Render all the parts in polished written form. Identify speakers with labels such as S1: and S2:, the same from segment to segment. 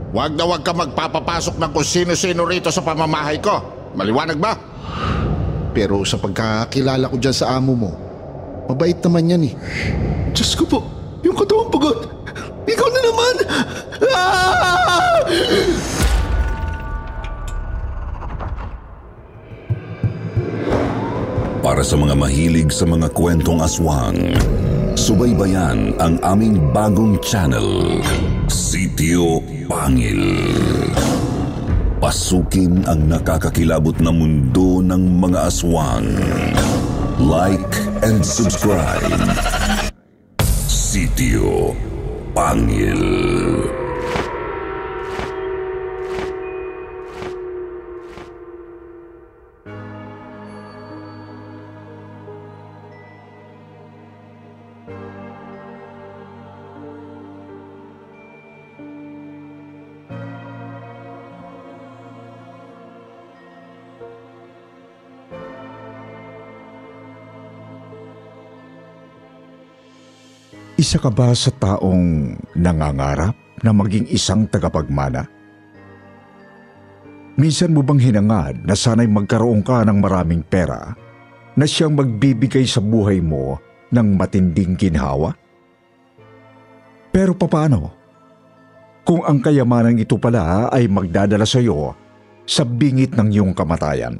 S1: Huwag na huwag ka magpapapasok ng kung sino-sino rito sa pamamahay ko. Maliwanag ba?
S2: Pero sa pagkakilala ko dyan sa amo mo, mabait naman yan eh.
S3: Diyos ko po, yung katawang pagod. Ikaw na naman! Ah!
S4: Para sa mga mahilig sa mga kwentong aswang, subaybayan ang aming bagong channel, Sitio Pangil. Pasukin ang nakakakilabot na mundo ng mga aswang. Like and subscribe. Sitio Pangil.
S5: Isa ka ba sa taong nangangarap na maging isang tagapagmana? Minsan mo bang hinangad na sana'y magkaroon ka ng maraming pera na siyang magbibigay sa buhay mo ng matinding ginhawa? Pero papaano kung ang kayamanang ito pala ay magdadala sa iyo sa bingit ng iyong kamatayan?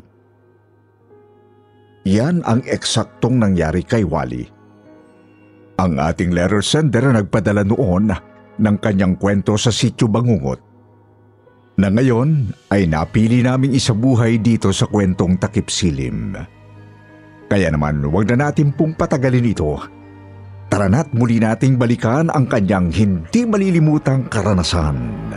S5: Yan ang eksaktong nangyari kay Wally. Ang ating letter sender na nagpadala noon ng kanyang kwento sa Sitio Bangungot, na ngayon ay napili naming isabuhay dito sa kwentong Takip Silim. Kaya naman huwag na natin pong patagalin ito. Tara na't muli nating balikan ang kanyang hindi malilimutang karanasan.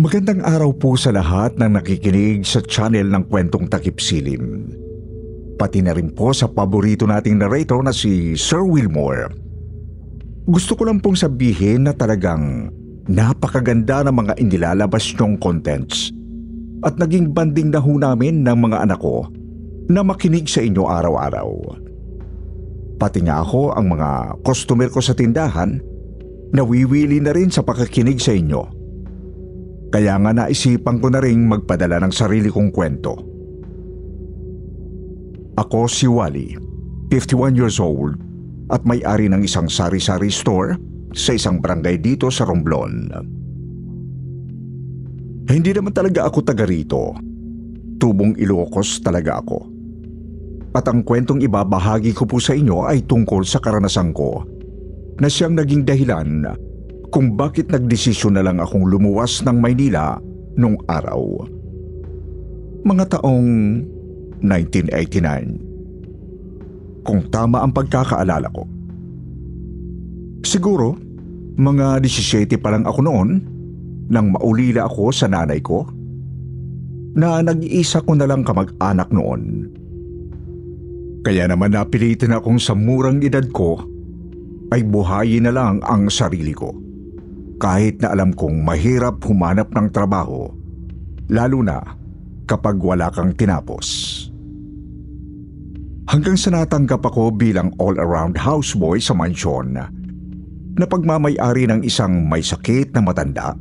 S5: Magandang araw po sa lahat ng nakikinig sa channel ng Kwentong Takip Silim. Pati na rin po sa paborito nating narrator na si Sir Wilmore. Gusto ko lang pong sabihin na talagang napakaganda ng mga inilalabas niyong contents at naging banding na ho namin ng mga anak ko na makinig sa inyo araw-araw. Pati nga ako ang mga customer ko sa tindahan nawiwili na rin sa pakikinig sa inyo. Kaya nga naisipan ko na ring magpadala ng sarili kong kwento. Ako si Wally, 51 years old at may-ari ng isang sari-sari store sa isang barangay dito sa Romblon. Hindi naman talaga ako taga rito. Tubong Ilocos talaga ako. At ang kwentong ibabahagi ko po sa inyo ay tungkol sa karanasan ko na siyang naging dahilan kung bakit nagdesisyon na lang akong lumuwas ng Maynila nung araw. Mga taong 1989. Kung tama ang pagkakaalala ko. Siguro, mga 17 pa lang ako noon nang maulila ako sa nanay ko na nag-iisa ko na lang kamag-anak noon. Kaya naman napilitan akong sa murang edad ko ay buhayin na lang ang sarili ko. Kahit na alam kong mahirap humanap ng trabaho, lalo na kapag wala kang tinapos. Hanggang sa natanggap ako bilang all-around houseboy sa mansyon na pagmamay-ari ng isang may sakit na matanda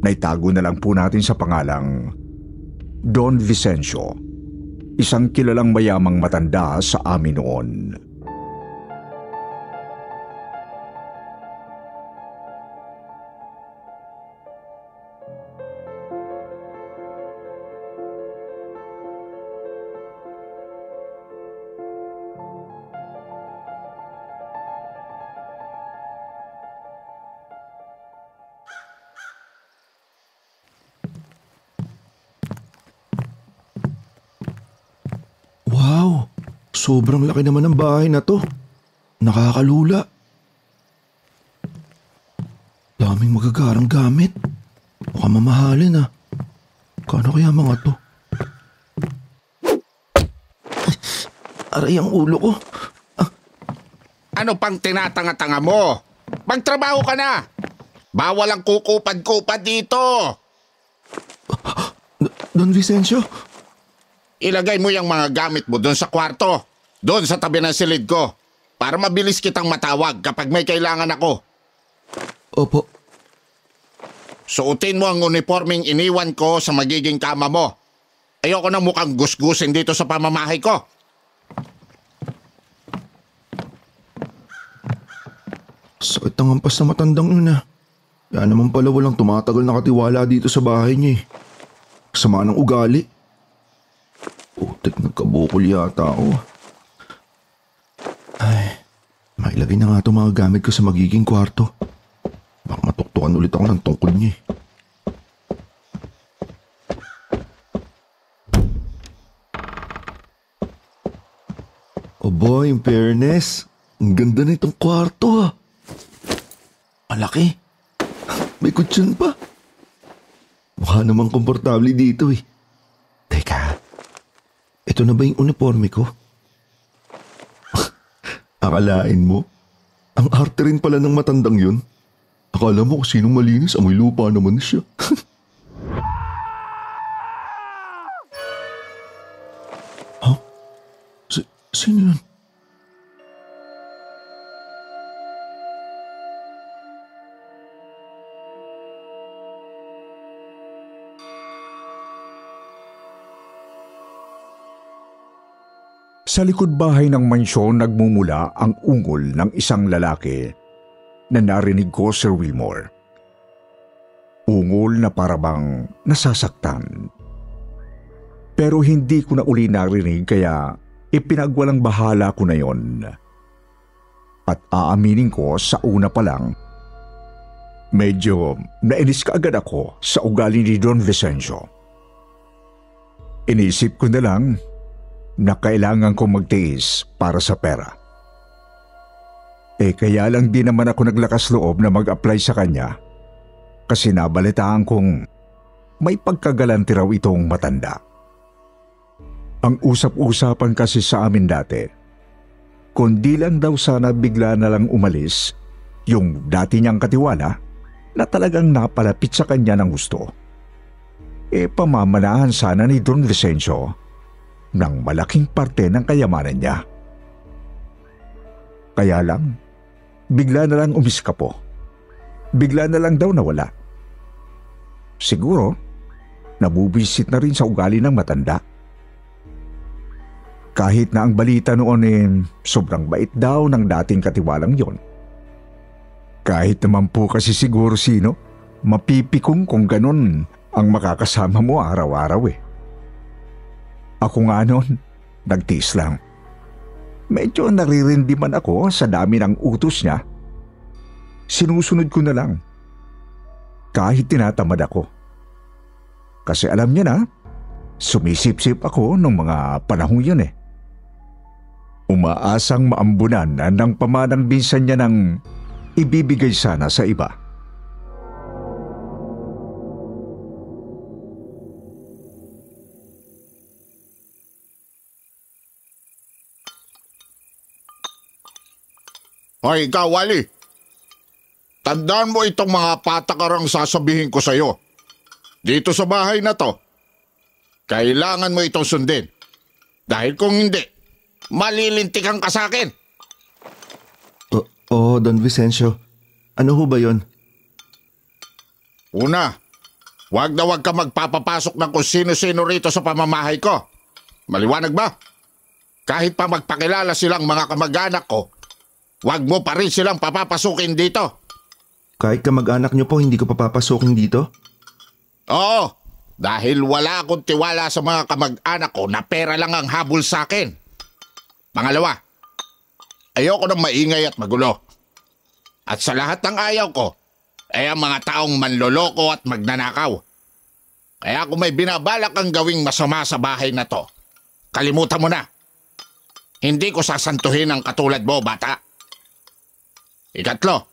S5: na itago na lang po natin sa pangalang Don Vicencio, isang kilalang mayamang matanda sa amin noon.
S3: Wow, sobrang laki naman ng bahay na to. Nakakalula. Daming magagarang gamit. Mukhang mamahalin ah. Kano kaya mga to? Aray ang ulo ko.
S1: Ano pang tinatanga-tanga mo? Magtrabaho ka na! Bawal ang kukupad-kupad dito.
S3: Don Vicencio?
S1: Ilagay mo yung mga gamit mo doon sa kwarto. Doon sa tabi ng silid ko. Para mabilis kitang matawag kapag may kailangan ako.
S3: Opo.
S1: Suotin mo ang uniforming iniwan ko sa magiging kama mo. Ayoko na mukhang gusgusin dito sa pamamahay ko.
S3: Sakit ang hampas na matandang yun ah. Kaya naman pala walang tumatagal na katiwala dito sa bahay niya eh. Kasama ng ugali. Putik, nagkabukol yata ako. Ay, mailagay na nga itong mga gamit ko sa magiging kwarto. Baka matuktukan ulit ako ng tungkol niya eh. Oh boy, in fairness, ang ganda na itong kwarto ah. Malaki. May kutsyon pa. Mukha namang komportable dito eh. Teka, ito na ba yung uniforme ko? Akalain mo, ang arte rin pala ng matandang yun. Akala mo kung sinong malinis, amoy lupa naman siya. Huh? Sino yun?
S5: Sa likod bahay ng mansyon nagmumula ang ungol ng isang lalaki na narinig ko, Sir Wilmore. Ungol na parabang nasasaktan. Pero hindi ko na uli narinig kaya ipinagwalang bahala ko na yon. At aaminin ko sa una pa lang, medyo nainis kaagad ako sa ugali ni Don Vicencio. Inisip ko na lang na kailangan kong magtiis para sa pera. Kaya lang din naman ako naglakas loob na mag-apply sa kanya kasi nabalitaan kong may pagkagalanti raw itong matanda. Ang usap-usapan kasi sa amin dati, kundi lang daw sana bigla na lang umalis yung dati niyang katiwala na talagang napalapit sa kanya ng gusto. Pamamanahan sana ni Don Vicencio ng malaking parte ng kayamanan niya. Kaya lang, bigla na lang umiskapo. Bigla na lang daw nawala. Siguro, nabubisit na rin sa ugali ng matanda. Kahit na ang balita noon sobrang bait daw ng dating katiwalang yon. Kahit naman po kasi siguro sino, mapipikong kung ganun ang makakasama mo araw-araw Ako nga noon, nagtiis lang. Medyo naririndi man ako sa dami ng utos niya. Sinusunod ko na lang. Kahit tinatamad ako. Kasi alam niya na, sumisip-sip ako nung mga panahong yun Umaasang maambunan ng pamanang binsan niya ng ibibigay sana sa iba.
S1: Hoy, ikaw, Wally. Tandaan mo itong mga patakarang sasabihin ko sa'yo. Dito sa bahay na to, kailangan mo itong sundin. Dahil kung hindi, malilintikan ka sa akin.
S3: Don Vicencio. Ano ho ba yon?
S1: Una, wag na wag ka magpapapasok ng kung sino-sino rito sa pamamahay ko. Maliwanag ba? Kahit pa magpakilala silang mga kamag-anak ko, wag mo pa rin silang papapasukin dito.
S3: Kahit kamag-anak niyo po, hindi ko papapasukin dito?
S1: Oo, dahil wala akong tiwala sa mga kamag-anak ko na pera lang ang habol sa akin. Pangalawa, ayoko ng maingay at magulo. At sa lahat ng ayaw ko, ay ang mga taong manloloko at magnanakaw. Kaya kung may binabalak kang gawing masama sa bahay na to, kalimutan mo na. Hindi ko sasantuhin ang katulad mo, bata. Ikatlo,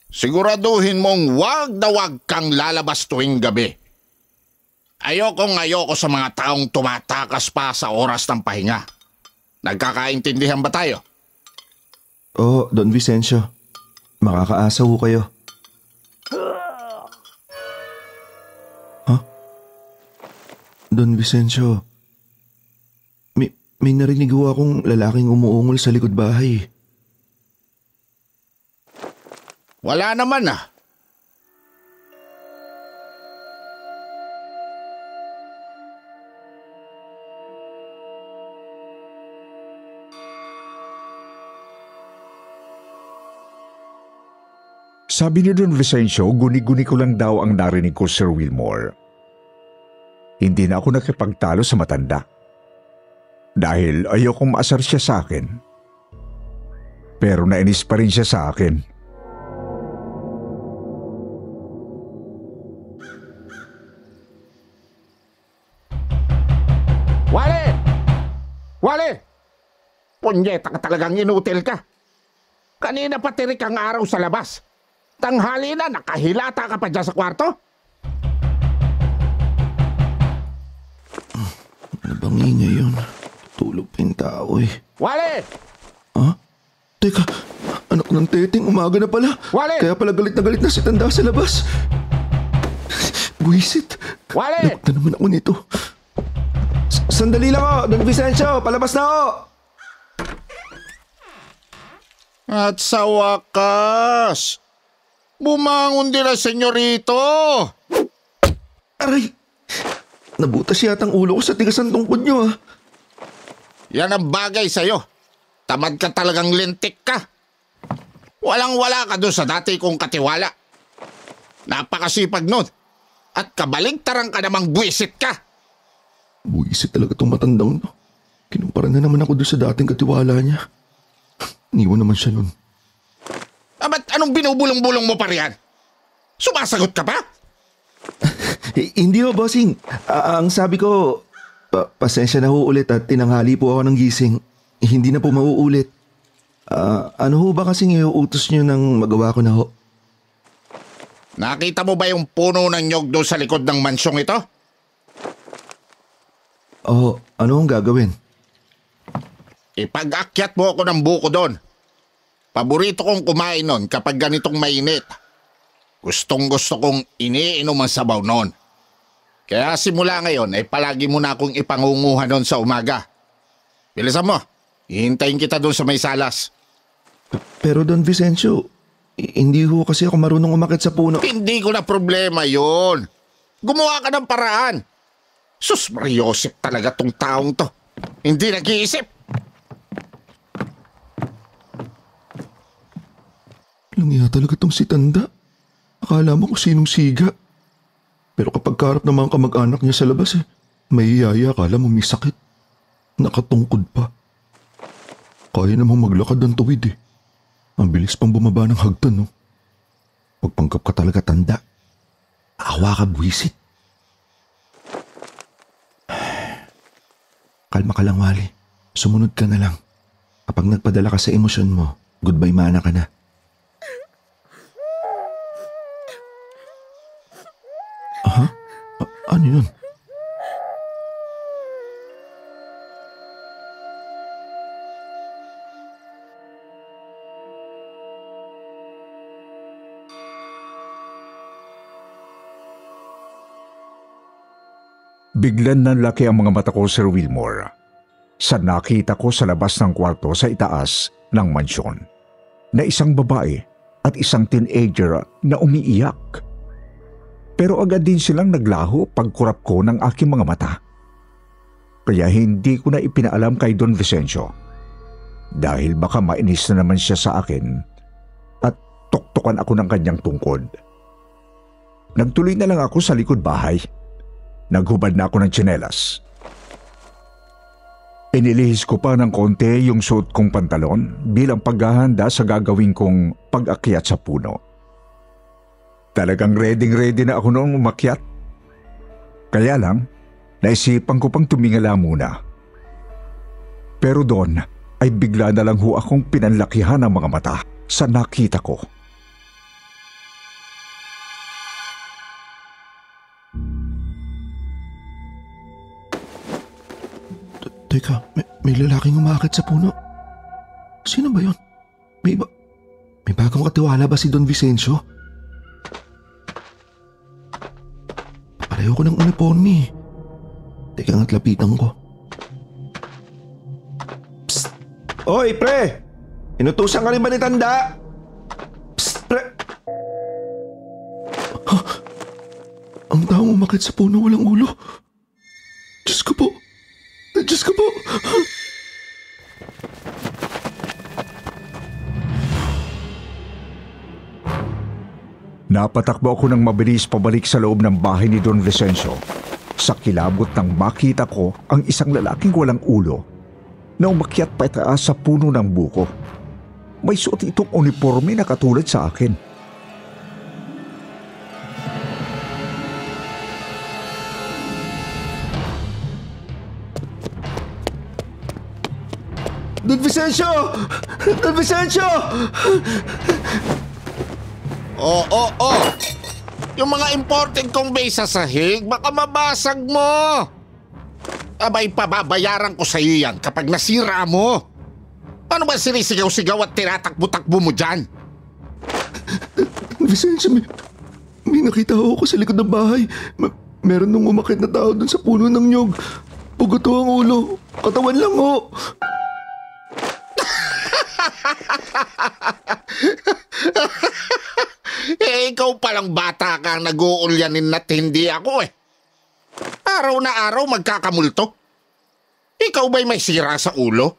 S1: siguraduhin mong wag na wag kang lalabas tuwing gabi. Ayoko sa mga taong tumatakas pa sa oras ng pahinga. Nagkakaintindihan ba tayo?
S3: Don Vicencio. Makakaasa ho kayo. Don Vicencio. May narinig ho akong lalaking umuungol sa likod bahay.
S1: Wala naman ah.
S5: Sabi ni Don Vicencio, guni-guni ko lang daw ang narinig ko, Sir Wilmore. Hindi na ako nakipagtalo sa matanda. Dahil ayokong maasar siya sa akin. Pero nainis pa rin siya sa akin.
S1: Wale! Wale! Punyeta ka talagang inutil ka. Kanina pa tirik ang araw sa labas. Tanghali na, nakahilata ka pa dyan sa kwarto?
S3: Ano bang ingay yun? Tulog pa yung tao eh.
S1: Wale!
S3: Ha? Teka, anak ng Teteng, umaga na pala.
S1: Wale!
S3: Kaya pala galit na si Tanda sa labas. Buisit.
S1: Wale!
S3: Nakita naman ako nito. Sandali lang ho, Don Vicencio, palabas na ho!
S1: At sa wakas, bumangon din ang senyorito.
S3: Aray! Nabutas yata ang ulo ko sa tigas ng tungkod niyo ah.
S1: Yan ang bagay sa'yo. Tamad ka talagang lintik ka. Walang-wala ka doon sa dati kong katiwala. Napakasipag nun. At kabaligtaran ka namang buwisit ka.
S3: Buisit talaga itong matandang to. Kinumpara na naman ako doon sa dating katiwala niya. Iniwan naman siya nun.
S1: Ba't anong binubulong-bulong mo pa riyan? Sumasagot ka pa?
S3: Hindi ho, bossing. Ang sabi ko, pasensya na ho ulit at tinanghali po ako ng gising. Hindi na po mauulit. Ano ho ba kasing iuutos niyo nang magawa ko na ho?
S1: Nakita mo ba yung puno ng nyog doon sa likod ng mansyong ito?
S3: Ano ang gagawin?
S1: Ipag-akyat mo ako ng buko doon. Paborito kong kumain nun kapag ganitong mainit. Gustong-gusto kong iniinom ang sabaw nun. Kaya simula ngayon ay palagi mo na akong ipangunguha nun sa umaga. Bilisan mo, hihintayin kita doon sa may salas.
S3: Pero Don Vicencio, hindi ho kasi ako marunong umakyat sa puno.
S1: Hindi ko na problema yon. Gumawa ka ng paraan. Sus, Mariosip talaga tong taong to. Hindi nag-iisip.
S3: Langya talaga tong si Tanda. Akala mo kung sinong siga. Pero kapag karap ng mga kamag-anak niya sa labas may iyaya, akala mo may sakit. Nakatungkod pa. Kaya namang maglakad ng tuwid eh. Ang bilis pang bumaba ng hagdan, no? Pagpanggap ka talaga, Tanda. Awa ka, buwisit. Kalma ka lang, Wally. Sumunod ka na lang. Kapag nagpadala ka sa emosyon mo, goodbye mana ka na. Ha? Ano yun?
S5: Biglan nanlaki ang mga mata ko, Sir Wilmore, sa nakita ko sa labas ng kwarto sa itaas ng mansyon na isang babae at isang teenager na umiiyak. Pero agad din silang naglaho pagkurap ko ng aking mga mata. Kaya hindi ko na ipinaalam kay Don Vicencio dahil baka mainis na naman siya sa akin at tuktukan ako ng kanyang tungkod. Nagtuloy na lang ako sa likod bahay. Naghubad na ako ng tsinelas. Inilihis ko pa ng konti yung suot kong pantalon bilang paghahanda sa gagawin kong pag-akyat sa puno. Talagang ready na ako noong umakyat. Kaya lang, naisipan ko pang tumingala muna. Pero doon ay bigla na lang ho akong pinanlakihan ng mga mata sa nakita ko.
S3: Teka, may lalaking umakit sa puno. Sino ba yun? May bagong katiwala ba si Don Vicencio? Pareho ko ng uniforme. Teka nga't lapitan ko. Psst! Oy, pre! Inutusan ka rin ba ni Tanda? Psst, pre! Huh? Ang taong umakit sa puno walang ulo. Diyos ko po! Diyos ko po!
S5: Napatakbo ako ng mabilis pabalik sa loob ng bahay ni Don Vicencio. Sa kilabot nang makita ko ang isang lalaking walang ulo na umakyat pataas sa puno ng buko. May suot itong uniforme na katulad sa akin.
S3: Don Vicencio! Don Vicencio!
S1: Oo. Yung mga imported kong base sa sahig, baka mabasag mo. Abay, pababayaran ko sa iyo yan kapag nasira mo. Ano ba sinisigaw-sigaw at tinatakbo-takbo mo dyan?
S3: Don Vicencio, may nakita ako sa likod ng bahay. Meron nung umakit na tao dun sa puno ng nyog. Pugoto ang ulo. Katawan lang ho.
S1: Ikaw palang bata kang nag-uulyanin at hindi ako eh. Araw na araw magkakamulto. Ikaw ba'y may sira sa ulo?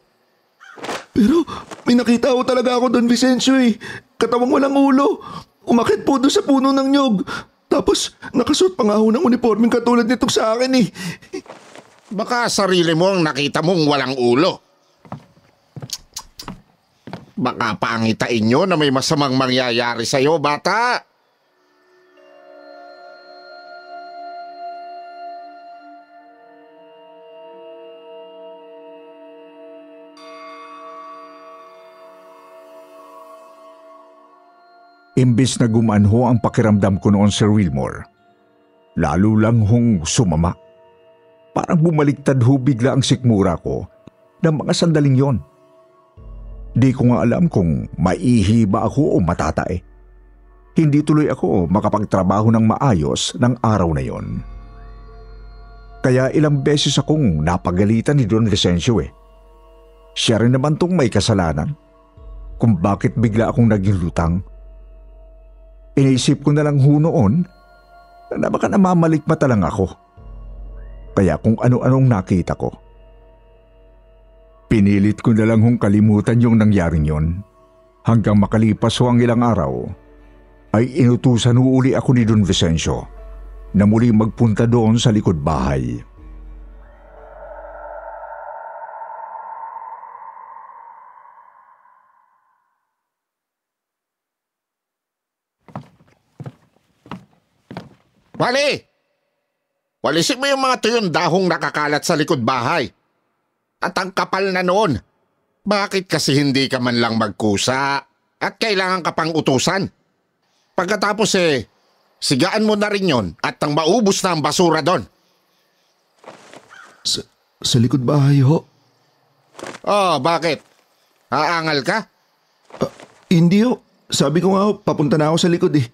S3: Pero may nakita ko talaga ako Don Vicencio eh. Katawang walang ulo. Umakit po doon sa puno ng nyog. Tapos nakasuot pa nga ako ng uniformeng katulad nitong sa akin eh.
S1: Baka sarili mo ang nakita mong walang ulo. Baka pangitain nyo na may masamang mangyayari sa'yo, bata.
S5: Imbis na gumanho ang pakiramdam ko noon, Sir Wilmore, lalo lang hong sumama. Parang bumaliktad ho bigla ang sikmura ko ng mga sandaling yon. Di ko nga alam kung maihi ba ako o matatae. Hindi tuloy ako makapagtrabaho ng maayos ng araw na yon. Kaya ilang beses akong napagalitan ni Don Vicencio eh. Siya rin naman tong may kasalanan kung bakit bigla akong naging lutang. Iniisip ko na lang ho noon na baka namamalikmata lang ako. Kaya kung ano-anong nakita ko, pinilit ko na lang hong kalimutan yung nangyaring yon. Hanggang makalipas ho ang ilang araw, ay inutusan ho uli ako ni Don Vicencio na muli magpunta doon sa likod bahay.
S1: Wali! Walisin mo yung mga tuyong dahong nakakalat sa likod bahay. At ang kapal na noon. Bakit kasi hindi ka man lang magkusa at kailangan ka pang utusan? Pagkatapos sigaan mo na rin yon at nang maubos na ang basura doon.
S3: Sa likod bahay ho?
S1: Oh, bakit? Aangal ka?
S3: Hindi ho. Sabi ko nga ho, papunta na ako sa likod eh.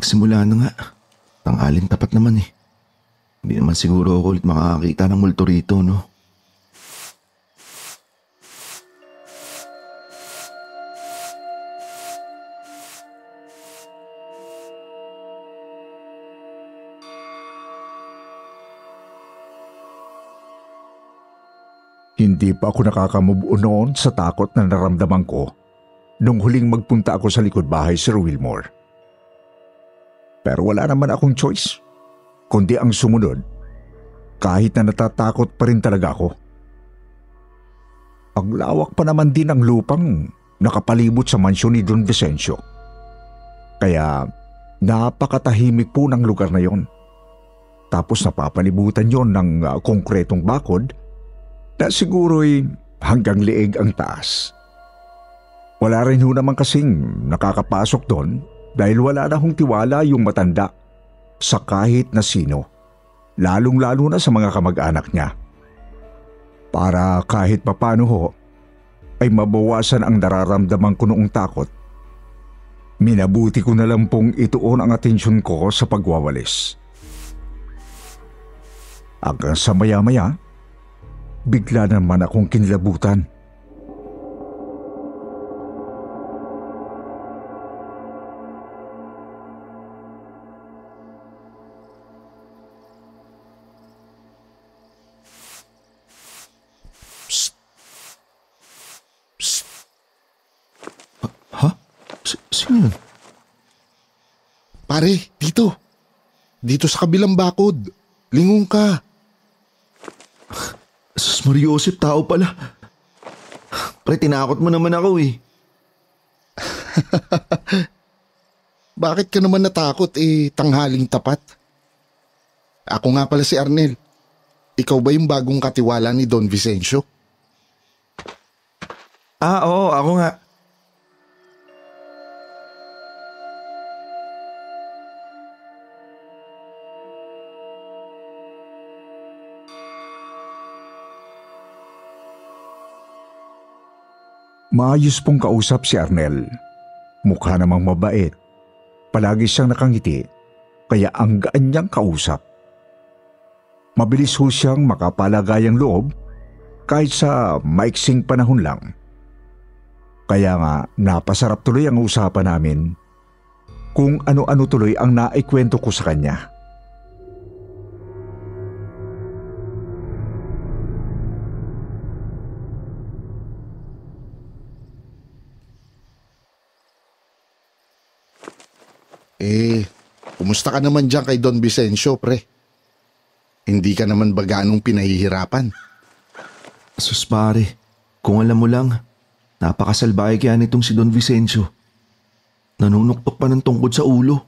S3: Simula na nga. Tanghaling tapat naman eh. Hindi naman siguro ako ulit makakakita ng multo rito, no?
S5: Hindi pa ako nakakamove noon sa takot na naramdaman ko nung huling magpunta ako sa likod bahay, Sir Wilmore. Pero wala naman akong choice, kundi ang sumunod, kahit na natatakot pa rin talaga ako. Ang lawak pa naman din ng lupang nakapalibot sa mansyon ni Don Vicencio. Kaya napakatahimik po ng lugar na yon. Tapos napapalibutan yon ng konkretong bakod na siguro'y hanggang leeg ang taas. Wala rin ho naman kasing nakakapasok doon dahil wala na hong tiwala yung matanda sa kahit na sino, lalong-lalo na sa mga kamag-anak niya. Para kahit papano ho, ay mabawasan ang nararamdaman ko noong takot, minabuti ko na lang pong ituon ang atensyon ko sa pagwawalis. Hanggang sa maya-maya, bigla naman akong kinlabutan.
S3: Sino yun?
S2: Pare, dito. Dito sa kabilang bakod. Lingon ka.
S3: Sus Mariosep, tao pala. Pre, tinakot mo naman ako eh.
S2: Bakit ka naman natakot tanghaling tapat? Ako nga pala si Arnel. Ikaw ba yung bagong katiwala ni Don Vicencio?
S3: Oo, ako nga.
S5: Maayos pong kausap si Arnel. Mukha namang mabait. Palagi siyang nakangiti, kaya ang gaan niyang kausap. Mabilis ho siyang makapalagayang loob kahit sa maiksing panahon lang. Kaya nga napasarap tuloy ang usapan namin kung ano-ano tuloy ang naikwento ko sa kanya.
S2: Kumusta ka naman dyan kay Don Vicencio, pre? Hindi ka naman ba ganong pinahihirapan?
S3: Sus pare, kung alam mo lang, napakasalbahe kaya nitong si Don Vicencio. Nanunuktok pa ng tungkod sa ulo.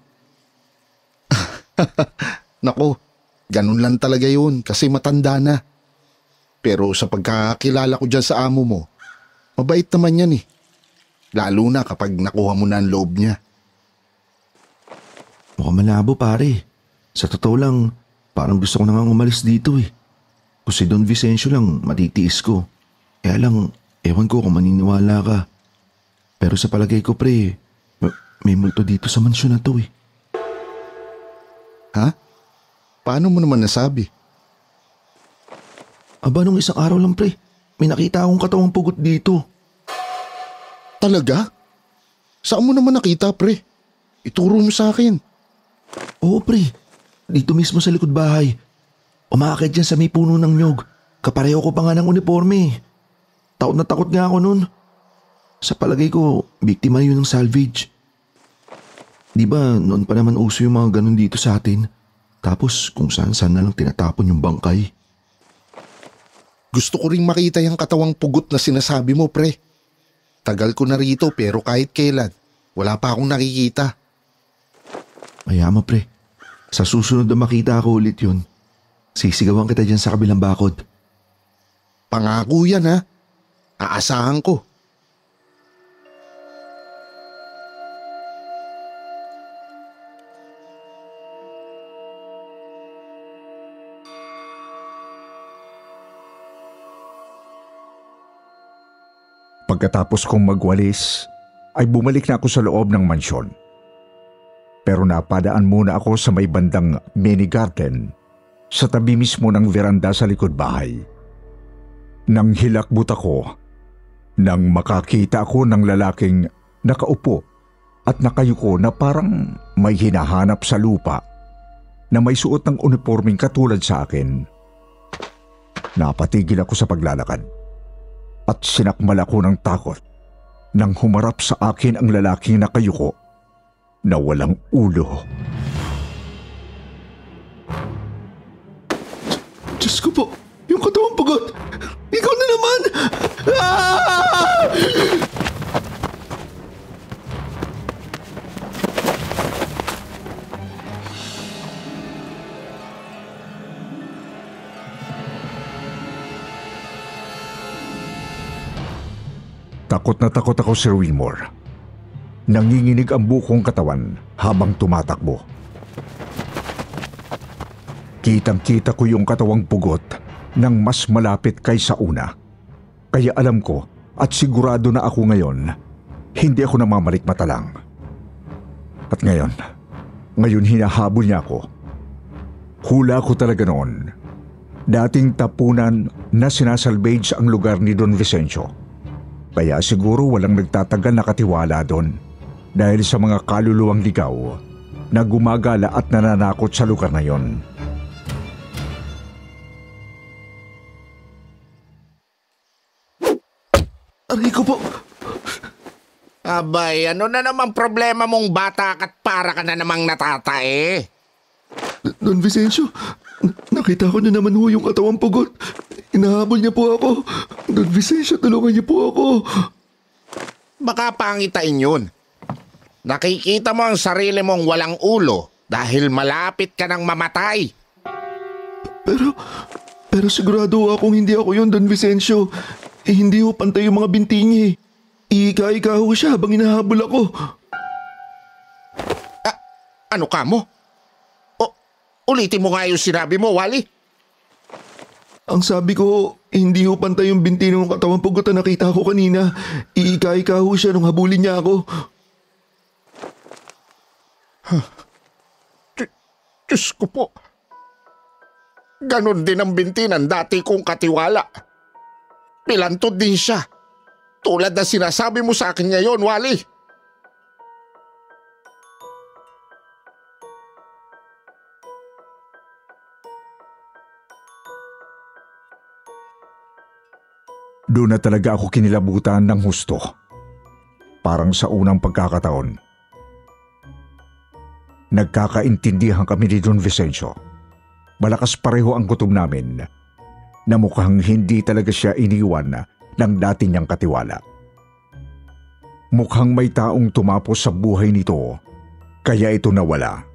S2: Nako, ganun lang talaga yun kasi matanda na. Pero sa pagkakilala ko dyan sa amo mo, mabait naman yan eh. Lalo na kapag nakuha mo na ang loob niya.
S3: Mukhang malabo pare. Sa totoo lang, parang gusto ko na nga umalis dito eh. Kung si Don Vicencio lang, matitiis ko. Kaya lang, ewan ko kung maniniwala ka. Pero sa palagay ko pre, may multo dito sa mansyon na to eh.
S2: Ha? Paano mo naman nasabi?
S3: Aba nung isang araw lang pre, may nakita akong katawang pugot dito.
S2: Talaga? Saan mo naman nakita, pre? Ituro mo sa akin.
S3: Oo pre, dito mismo sa likod bahay. Umaakit dyan sa may puno ng nyog. Kapareho ko pa nga ng uniforme. Takot na takot nga ako nun. Sa palagay ko, biktima yun ng salvage. Di ba noon pa naman uso yung mga ganun dito sa atin? Tapos kung saan-saan na lang tinatapon yung bangkay.
S2: Gusto ko ring makita yung katawang pugot na sinasabi mo, pre. Tagal ko na rito pero kahit kailan, wala pa akong nakikita.
S3: Kaya mo pre, sa susunod na makita ako ulit yun, sisigawan kita dyan sa kabilang bakod.
S2: Pangako yan ha. Aasahan ko.
S5: Pagkatapos kong magwalis, ay bumalik na ako sa loob ng mansyon. Pero napadaan muna ako sa may bandang mini garden sa tabi mismo ng veranda sa likod bahay. Nang hilakbot ako, nang makakita ako ng lalaking nakaupo at nakayuko na parang may hinahanap sa lupa na may suot ng uniformeng katulad sa akin. Napatigil ako sa paglalakad at sinakmal ako ng takot nang humarap sa akin ang lalaking nakayuko na walang ulo.
S3: Diyos ko po, yung katawang pugot! Ikaw na naman! Ah!
S5: Takot na takot ako, Sir Wilmore. Nanginginig ang bukong katawan habang tumatakbo. Kitang-kita ko yung katawang pugot nang mas malapit kaysa una. Kaya alam ko At sigurado na ako ngayon, hindi ako namamalikmata lang. At ngayon hinahabol niya ako. Hula ko talaga noon. Dating tapunan na sinasalvage ang lugar ni Don Vicencio. Kaya siguro walang nagtatagal na katiwala doon dahil sa mga kaluluwang ligaw na gumagala at nananakot sa lugar na yon.
S3: Aray ko po!
S1: Abay, ano na naman problema mong bata at para ka na namang natatae?
S3: Don Vicencio, nakita ko na naman ho yung katawang pugot. Inahabol niya po ako. Don Vicencio, tulungan niyo po ako.
S1: Baka pangitain yun. Nakikita mo ang sarili mong walang ulo dahil malapit ka ng mamatay.
S3: Pero sigurado akong hindi ako yun, Don Vicencio. Hindi ho pantay yung mga binti niya eh. Ika-ika ho siya habang inahabol ako.
S1: Ano ka mo? Ulitin mo nga yung sinabi mo, Wally.
S3: Ang sabi ko, hindi ho pantay yung binti ng katawang pugot na nakita ko kanina. Ika-ika ho siya nung habulin niya ako.
S1: Diyos ko po. Ganon din ang binti ng dati kong katiwala. Pilantod din siya. Tulad na sinasabi mo sa akin ngayon, Wally.
S5: Doon na talaga ako kinilabutan ng husto. Parang sa unang pagkakataon. Nagkakaintindihan kami ni Don Vicencio. Malakas pareho ang gutom namin na mukhang hindi talaga siya iniwan ng dati niyang katiwala. Mukhang may taong tumapos sa buhay nito kaya ito nawala.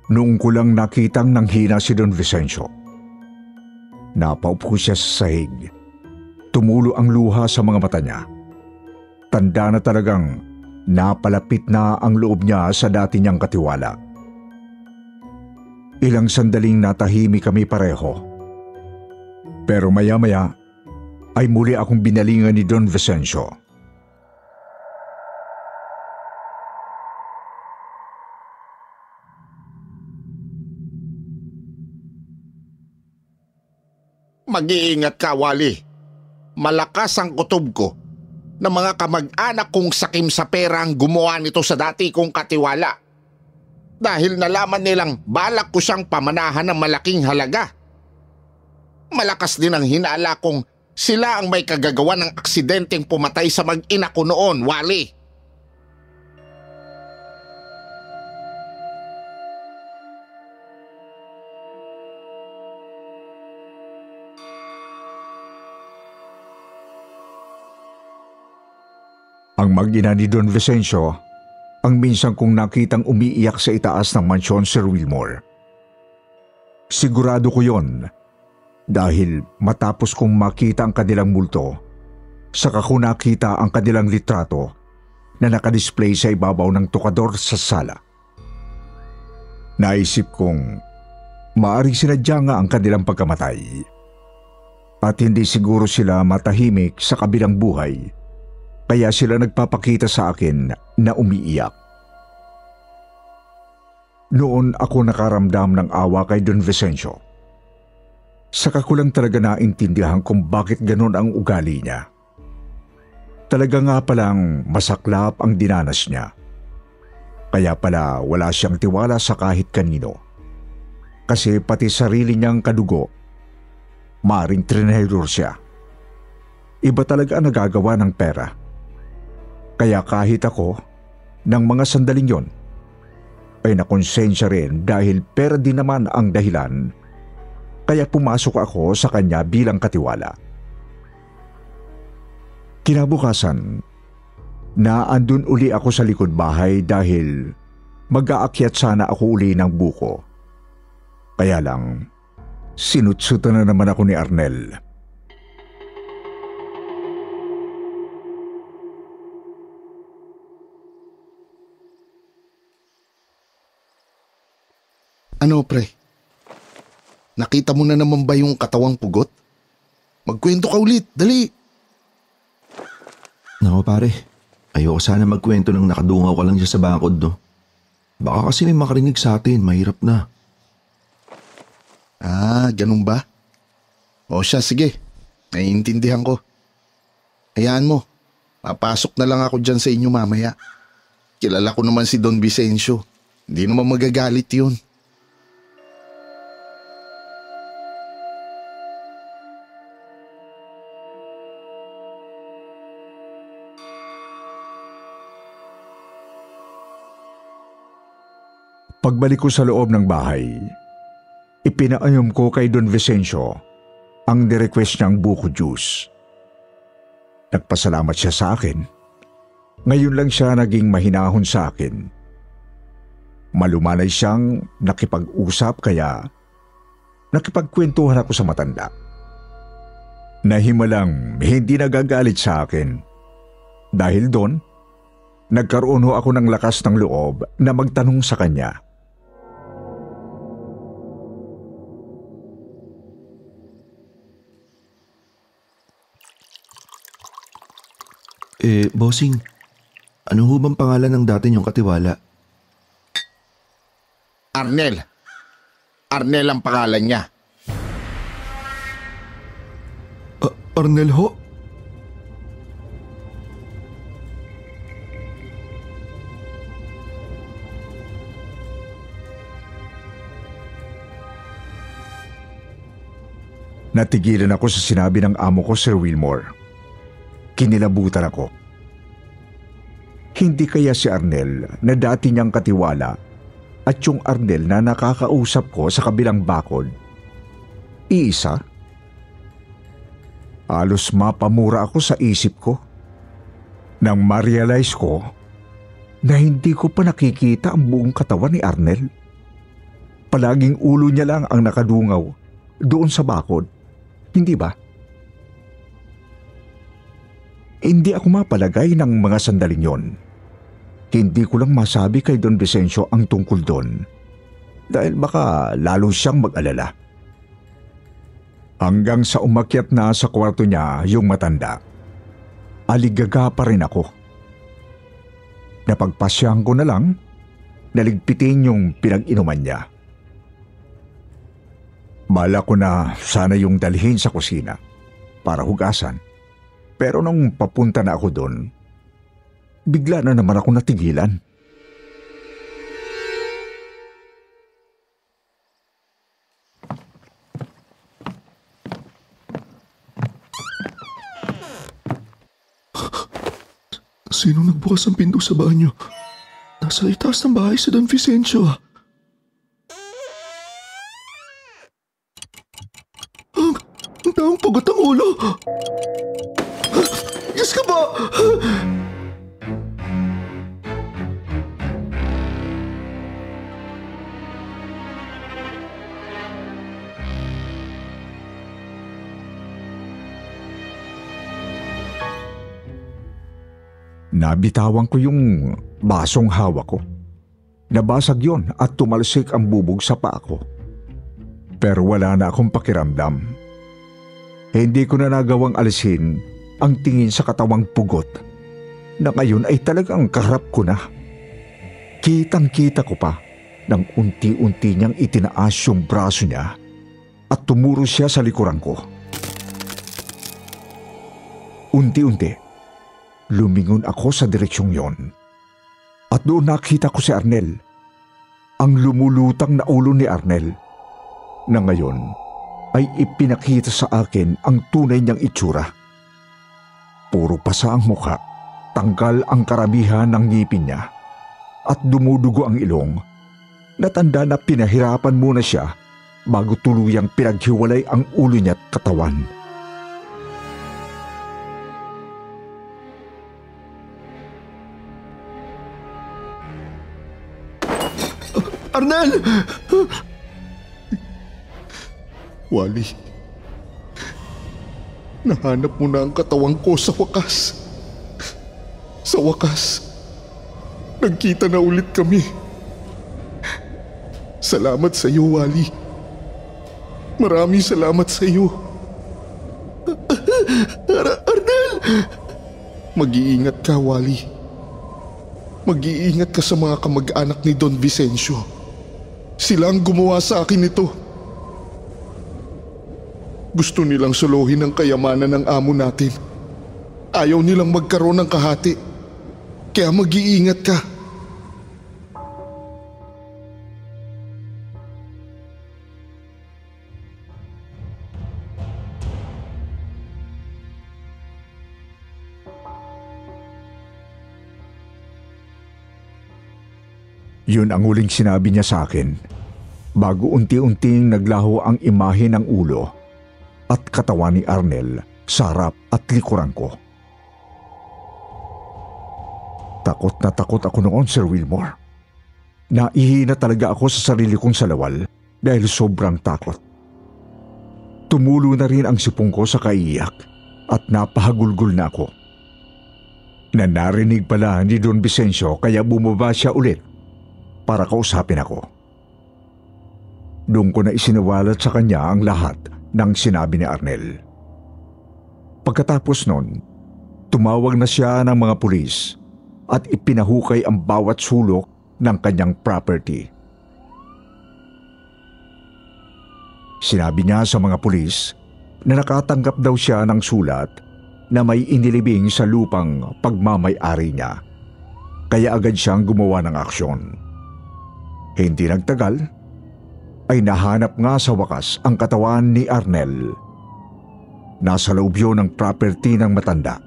S5: Noong ko lang nakitang nanghina si Don Vicencio. Napaupo siya sa sahig. Tumulo ang luha sa mga mata niya. Tanda na talagang napalapit na ang loob niya sa dati niyang katiwala. Ilang sandaling natahimik kami pareho. Pero maya-maya ay muli akong binalingan ni Don Vicencio.
S1: Mag-iingat ka, Wally. Malakas ang kutob ko na mga kamag-anak kong sakim sa pera ang gumawa nito sa dati kong katiwala. Dahil nalaman nilang balak ko siyang pamanahan ng malaking halaga. Malakas din ang hinala kong sila ang may kagagawa ng aksidenteng pumatay sa mag-ina ko noon, Wally.
S5: Ang mag-ina ni Don Vicencio ang minsan kong nakitang umiiyak sa itaas ng mansyon Sir Wilmore. Sigurado ko yon dahil matapos kong makita ang kanilang multo, saka ko nakita ang kanilang litrato na nakadisplay sa ibabaw ng tukador sa sala. Naisip kong maaring sinadya nga ang kanilang pagkamatay at hindi siguro sila matahimik sa kabilang buhay. Kaya sila nagpapakita sa akin na umiiyak. Noon ako nakaramdam ng awa kay Don Vicencio. Saka ko lang talaga naintindihan kung bakit ganon ang ugali niya. Talaga nga palang masaklap ang dinanas niya. Kaya pala wala siyang tiwala sa kahit kanino. Kasi pati sarili niyang kadugo, maring trinahedor siya. Iba talaga ang nagagawa ng pera. Kaya kahit ako, ng mga sandaling yon, ay nakonsensya rin dahil pera din naman ang dahilan, kaya pumasok ako sa kanya bilang katiwala. Kinabukasan, naandun uli ako sa likod bahay dahil mag-aakyat sana ako uli ng buko. Kaya lang, sinutsutan na naman ako ni Arnel.
S2: Ano, pre? Nakita mo na naman ba yung katawang pugot? Magkwento ka ulit, dali.
S3: Nako pare, ayoko sana magkwento ng nakadungaw ka lang dyan sa bakod, no? Baka kasi may makarinig sa atin, mahirap na.
S2: Ganun ba? O siya, sige. Naiintindihan ko. Hayaan mo. Papasok na lang ako dyan sa inyo mamaya. Kilala ko naman si Don Vicencio. Hindi naman magagalit yun.
S5: Pagbalik ko sa loob ng bahay, ipinaayom ko kay Don Vicencio ang nirequest niyang buko juice. Nagpasalamat siya sa akin. Ngayon lang siya naging mahinahon sa akin. Malumanay siyang nakipag-usap kaya nakipagkwentuhan ako sa matanda. Nahimalang hindi nagagalit sa akin. Dahil doon, nagkaroon ho ako ng lakas ng loob na magtanong sa kanya.
S3: Bossing, ano ho bang pangalan ng dati niyong katiwala?
S1: Arnel. Arnel ang pangalan niya.
S3: Arnel ho?
S5: Natigilan ako sa sinabi ng amo ko, Sir Wilmore. Kinilabutan ako. Hindi kaya si Arnel na dati niyang katiwala at yung Arnel na nakakausap ko sa kabilang bakod, iisa? Halos mapamura ako sa isip ko nang ma-realize ko na hindi ko pa nakikita ang buong katawan ni Arnel. Palaging ulo niya lang ang nakadungaw doon sa bakod, hindi ba? Hindi ako mapalagay ng mga sandaling yon. Hindi ko lang masabi kay Don Vicencio ang tungkol doon dahil baka lalo siyang mag-alala. Hanggang sa umakyat na sa kwarto niya yung matanda, aligaga pa rin ako. Napagpasyahan ko na lang naligpitin yung pinag-inuman niya. Bala ko na sana yung dalhin sa kusina para hugasan. Pero nung papunta na ako doon, bigla na naman ako natigilan.
S3: Sino nagbukas ng pinto sa banyo? Nasa itaas ng bahay si Don Vicencio. Ang taong pugot ang ulo! Diyos ka ba?
S5: Nabitawan ko yung basong hawak ko. Nabasag yon at tumalsik ang bubog sa paa ko. Pero wala na akong pakiramdam. Hindi ko na nagawang alisin ang tingin sa katawang pugot na ngayon ay talagang kaharap ko na. Kitang-kita ko pa nang unti-unti niyang itinaas yung braso niya at tumuro siya sa likuran ko. Unti-unti, lumingon ako sa direksyong yon. At doon nakita ko si Arnel, ang lumulutang na ulo ni Arnel, na ngayon ay ipinakita sa akin ang tunay niyang itsura. Puro pasa ang mukha, tanggal ang karamihan ng ngipin niya, at dumudugo ang ilong. Natanda na pinahirapan muna siya bago tuluyang pinaghiwalay ang ulo niya at katawan.
S3: Arnel!
S2: Wally, nahanap mo na ang katawan ko sa wakas. Sa wakas, nagkita na ulit kami. Salamat sa iyo, Wally. Maraming salamat sa iyo.
S3: Arnel!
S2: Mag-iingat ka, Wally. Mag-iingat ka sa mga kamag-anak ni Don Vicencio. Sila ang gumawa sa akin ito. Gusto nilang suluhin ang kayamanan ng amo natin. Ayaw nilang magkaroon ng kahati. Kaya mag-iingat ka.
S5: Yun ang huling sinabi niya sa akin bago unti-unting naglaho ang imahe ng ulo at katawan ni Arnel sa harap at likuran ko. Takot na takot ako noon, Sir Wilmore. Naihina talaga ako sa sarili kong salawal dahil sobrang takot. Tumulo na rin ang sipong ko sa kaiyak at napahagulgol na ako. Narinig pala ni Don Vicencio kaya bumaba siya ulit para kausapin ako. Doon ko na isinawalat sa kanya ang lahat ng sinabi ni Arnel. Pagkatapos nun, tumawag na siya ng mga pulis at ipinahukay ang bawat sulok ng kanyang property. Sinabi niya sa mga pulis na nakatanggap daw siya ng sulat na may inilibing sa lupang pagmamay-ari niya, kaya agad siyang gumawa ng aksyon. Hindi nagtagal, ay nahanap nga sa wakas ang katawan ni Arnel. Nasa loob yun ng property ng matanda,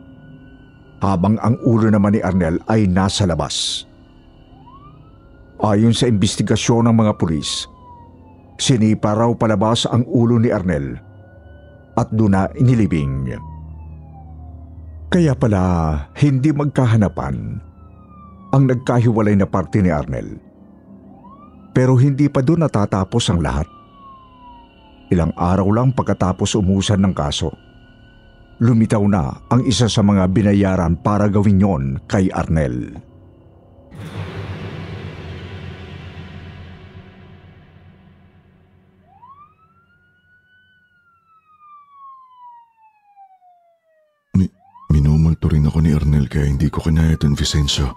S5: habang ang ulo naman ni Arnel ay nasa labas. Ayon sa investigasyon ng mga pulis, sinipa raw palabas ang ulo ni Arnel at doon na inilibing. Kaya pala hindi magkahanapan ang nagkahiwalay na parte ni Arnel. Pero hindi pa doon natatapos ang lahat. Ilang araw lang pagkatapos umusan ng kaso, lumitaw na ang isa sa mga binayaran para gawin yon kay Arnel.
S3: Minumulto rin ako ni Arnel kaya hindi ko kinaya Don Vicencio.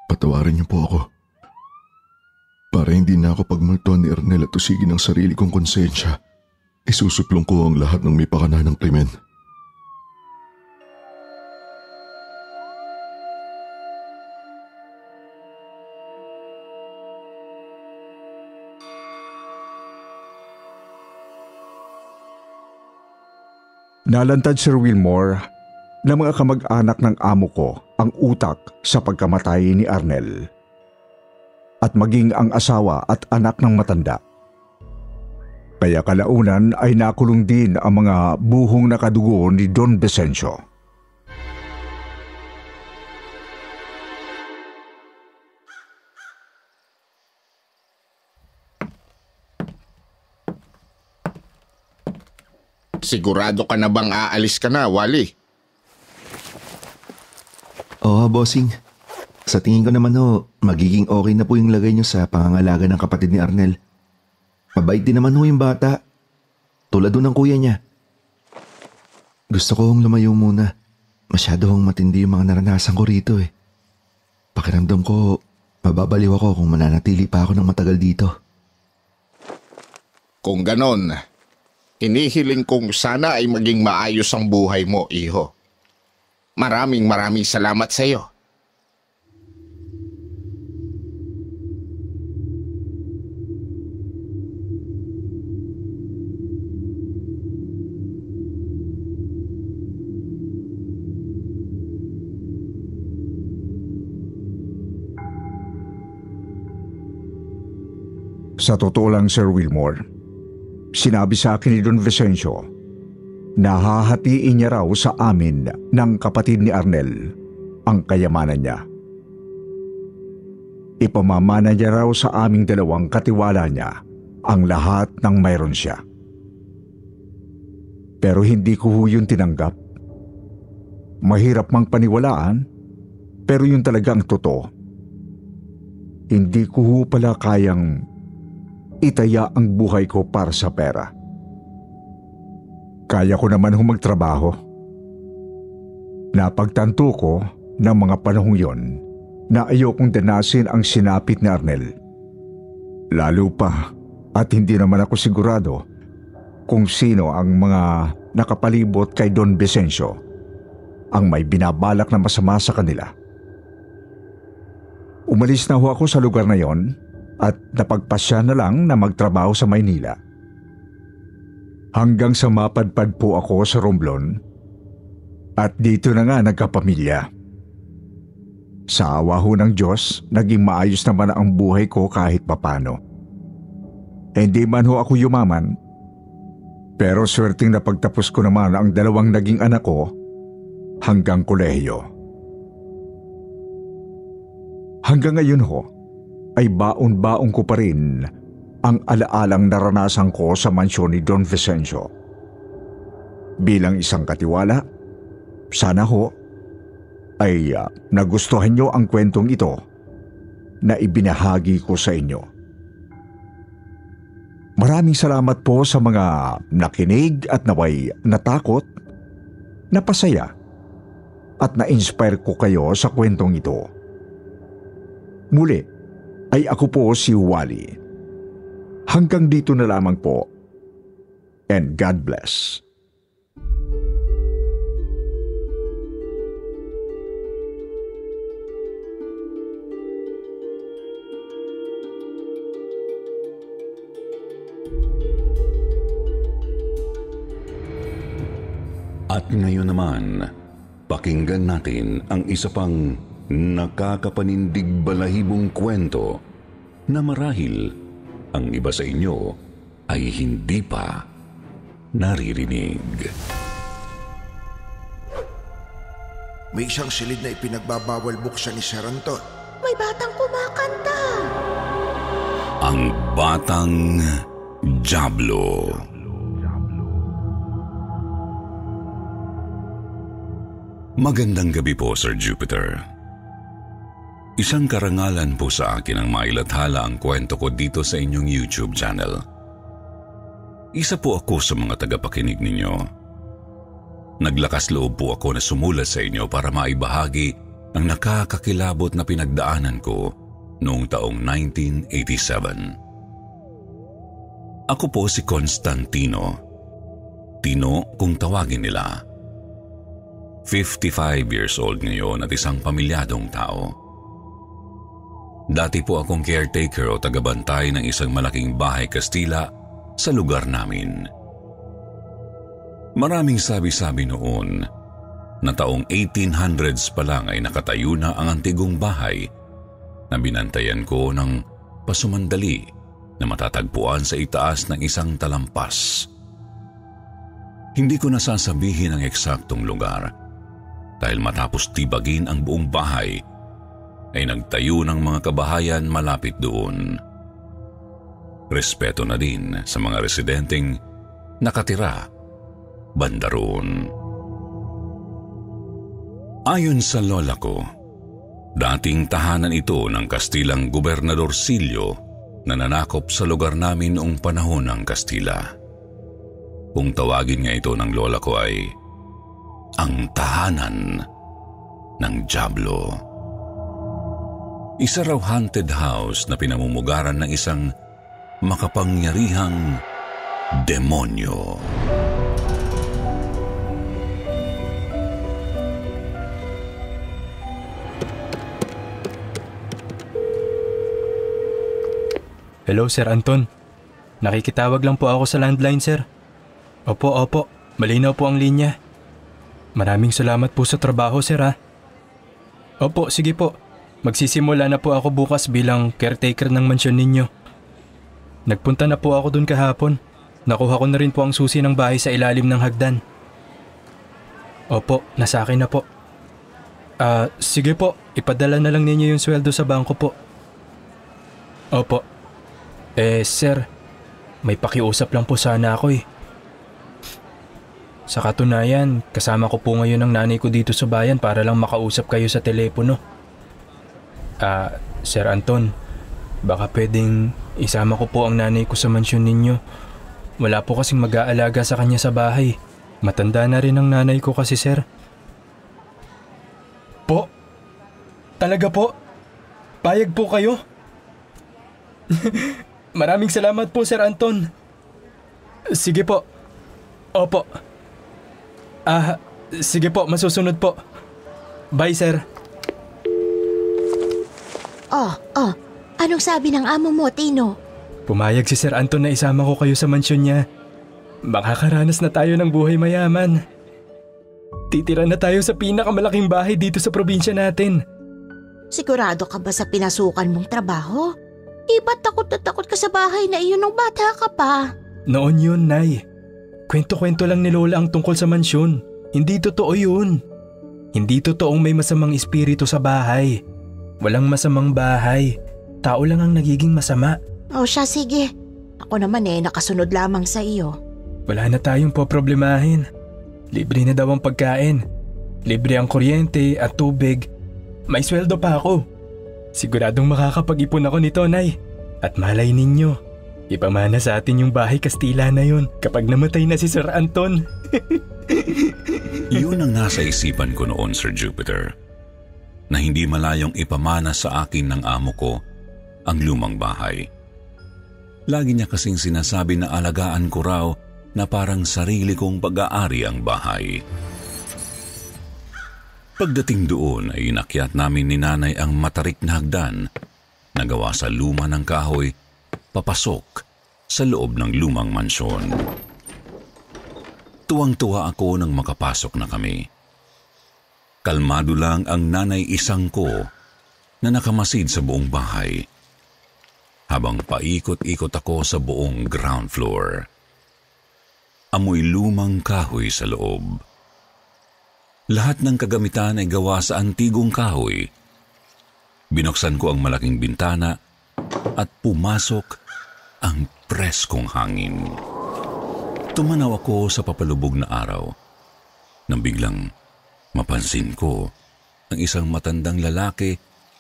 S3: Patawarin niyo po ako. Para hindi na ako pagmultuan ni Arnel at usigin ang sarili kong konsensya, isusuplong ko ang lahat ng may pakana ng krimen.
S5: Nalantad, Sir Wilmore, na mga kamag-anak ng amo ko ang utak sa pagkamatay ni Arnel at maging ang asawa at anak ng matanda. Kaya kalaunan ay nakulong din ang mga buhong nakadugo ni Don Vicencio.
S1: Sigurado ka na bang aalis ka na, Wally?
S3: Oo, bossing. Sa tingin ko naman magiging okay na po yung lagay niyo sa pangangalaga ng kapatid ni Arnel. Mabait din naman yung bata. Tulad ng kuya niya. Gusto kong lumayo muna. Masyadong matindi yung mga naranasan ko rito eh. Pakiramdam ko, mababaliw ako kung mananatili pa ako ng matagal dito.
S1: Kung ganon, hinihiling kong sana ay maging maayos ang buhay mo, iho. Maraming salamat sa iyo.
S5: Sa totoo lang, Sir Wilmore, sinabi sa akin ni Don Vicencio na hahatiin niya raw sa amin ng kapatid ni Arnel ang kayamanan niya. Ipamamana niya raw sa aming dalawang katiwala niya ang lahat ng mayroon siya. Pero hindi ko yun tinanggap. Mahirap mang paniwalaan, pero yun talaga ang totoo. Hindi ko pala kayang itaya ang buhay ko para sa pera. Kaya ko naman magtrabaho. Napagtanto ko ng mga panahong yon na ayokong danasin ang sinapit ni Arnel. Lalo pa at hindi naman ako sigurado kung sino ang mga nakapalibot kay Don Vicencio ang may binabalak na masama sa kanila. Umalis na ho ako sa lugar na yon at napagpasya na lang na magtrabaho sa Maynila. Hanggang sa mapadpad po ako sa Romblon at dito na nga nagkapamilya. Sa awa ho ng Diyos, naging maayos naman ang buhay ko kahit papano. Hindi man ho ako yumaman, pero swerteng napagtapos ko naman ang 2 naging anak ko hanggang kolehiyo. Hanggang ngayon ho, ay baon-baon ko pa rin ang alaalang naranasan ko sa mansyon ni Don Vicencio. Bilang isang katiwala, sana ho ay nagustuhan nyo ang kwentong ito na ibinahagi ko sa inyo. Maraming salamat po sa mga nakinig at naway natakot, napasaya at na-inspire ko kayo sa kwentong ito. Muli ay ako po si Wally. Hanggang dito na lamang po. And God bless.
S4: At ngayon naman, pakinggan natin ang isa pang nakakapanindig balahibong kwento na marahil ang iba sa inyo ay hindi pa naririnig.
S6: May isang silid na ipinagbabawal buksan ni Sir Anton.
S7: May batang kumakanta.
S4: Ang Batang Diablo. Magandang gabi po, Sir Jupiter. Isang karangalan po sa akin ang mailathala ang kwento ko dito sa inyong YouTube channel. Isa po ako sa mga tagapakinig ninyo. Naglakas loob po ako na sumulat sa inyo para maibahagi ang nakakakilabot na pinagdaanan ko noong taong 1987. Ako po si Constantino. Tino kung tawagin nila. 55 years old ngayon at isang pamilyadong tao. Dati po akong caretaker o tagabantay ng isang malaking bahay Kastila sa lugar namin. Maraming sabi-sabi noon na taong 1800s pa lang ay nakatayo na ang antigong bahay na binantayan ko ng pasumandali na matatagpuan sa itaas ng isang talampas. Hindi ko nasasabihin ang eksaktong lugar dahil matapos tibagin ang buong bahay ay nagtayo ng mga kabahayan malapit doon. Respeto na din sa mga residenteng nakatira banda roon. Ayon sa lola ko, dating tahanan ito ng Kastilang Gobernador Silio na nanakop sa lugar namin noong panahon ng Kastila. Kung tawagin nga ito ng lola ko ay ang tahanan ng Diablo. Isa raw haunted house na pinamumugaran ng isang makapangyarihang demonyo.
S8: Hello, Sir Anton. Nakikitawag lang po ako sa landline, sir. Opo. Malinaw po ang linya. Maraming salamat po sa trabaho, sir, ha? Opo, sige po. Magsisimula na po ako bukas bilang caretaker ng mansyon ninyo. Nagpunta na po ako dun kahapon. Nakuha ko na rin po ang susi ng bahay sa ilalim ng hagdan. Opo, nasa akin na po. Sige po, ipadala na lang ninyo yung sweldo sa bangko po. Opo. Sir, may pakiusap lang po sana ako eh. Sa katunayan, kasama ko po ngayon ang nanay ko dito sa bayan para lang makausap kayo sa telepono. Sir Anton, baka pwedeng isama ko po ang nanay ko sa mansyon ninyo. Wala po kasing mag-aalaga sa kanya sa bahay. Matanda na rin ang nanay ko kasi, sir. Talaga po? Payag po kayo? Maraming salamat po, Sir Anton. Sige po. Opo. Sige po, masusunod po. Bye, sir.
S7: Anong sabi ng amo mo, Tino?
S8: Pumayag si Sir Anton na isama ko kayo sa mansyon niya. Makakaranas na tayo ng buhay mayaman. Titira na tayo sa pinakamalaking bahay dito sa probinsya natin.
S7: Sigurado ka ba sa pinasukan mong trabaho? Ba't takot na takot ka sa bahay na iyon nung bata ka pa?
S8: Noon yun, Nay. Kwento-kwento lang ni Lola ang tungkol sa mansyon. Hindi totoo yun. Hindi totoong may masamang espiritu sa bahay. Walang masamang bahay. Tao lang ang nagiging masama.
S7: O siya, sige. Ako naman nakasunod lamang sa iyo.
S8: Wala na tayong poproblemahin. Libre na daw ang pagkain. Libre ang kuryente at tubig. May sweldo pa ako. Siguradong makakapag-ipon ako nito, Nay. At malay ninyo, ipamana sa atin yung bahay Kastila na yun kapag namatay na si Sir Anton.
S4: Yun ang nasa isipan ko noon, Sir Jupiter. Na hindi malayong ipamana sa akin ng amo ko ang lumang bahay. Lagi niya kasing sinasabi na alagaan ko raw na parang sarili kong pag-aari ang bahay. Pagdating doon ay inakyat namin ni Nanay ang matarik na hagdan na gawa sa luma ng kahoy papasok sa loob ng lumang mansyon. Tuwang-tuwa ako nang makapasok na kami. Kalmado lang ang nanay isang ko na nakamasid sa buong bahay habang paikot-ikot ako sa buong ground floor. Amoy lumang kahoy sa loob. Lahat ng kagamitan ay gawa sa antigong kahoy. Binuksan ko ang malaking bintana at pumasok ang preskong hangin. Tumanaw ako sa papalubog na araw nang biglang mapansin ko ang isang matandang lalaki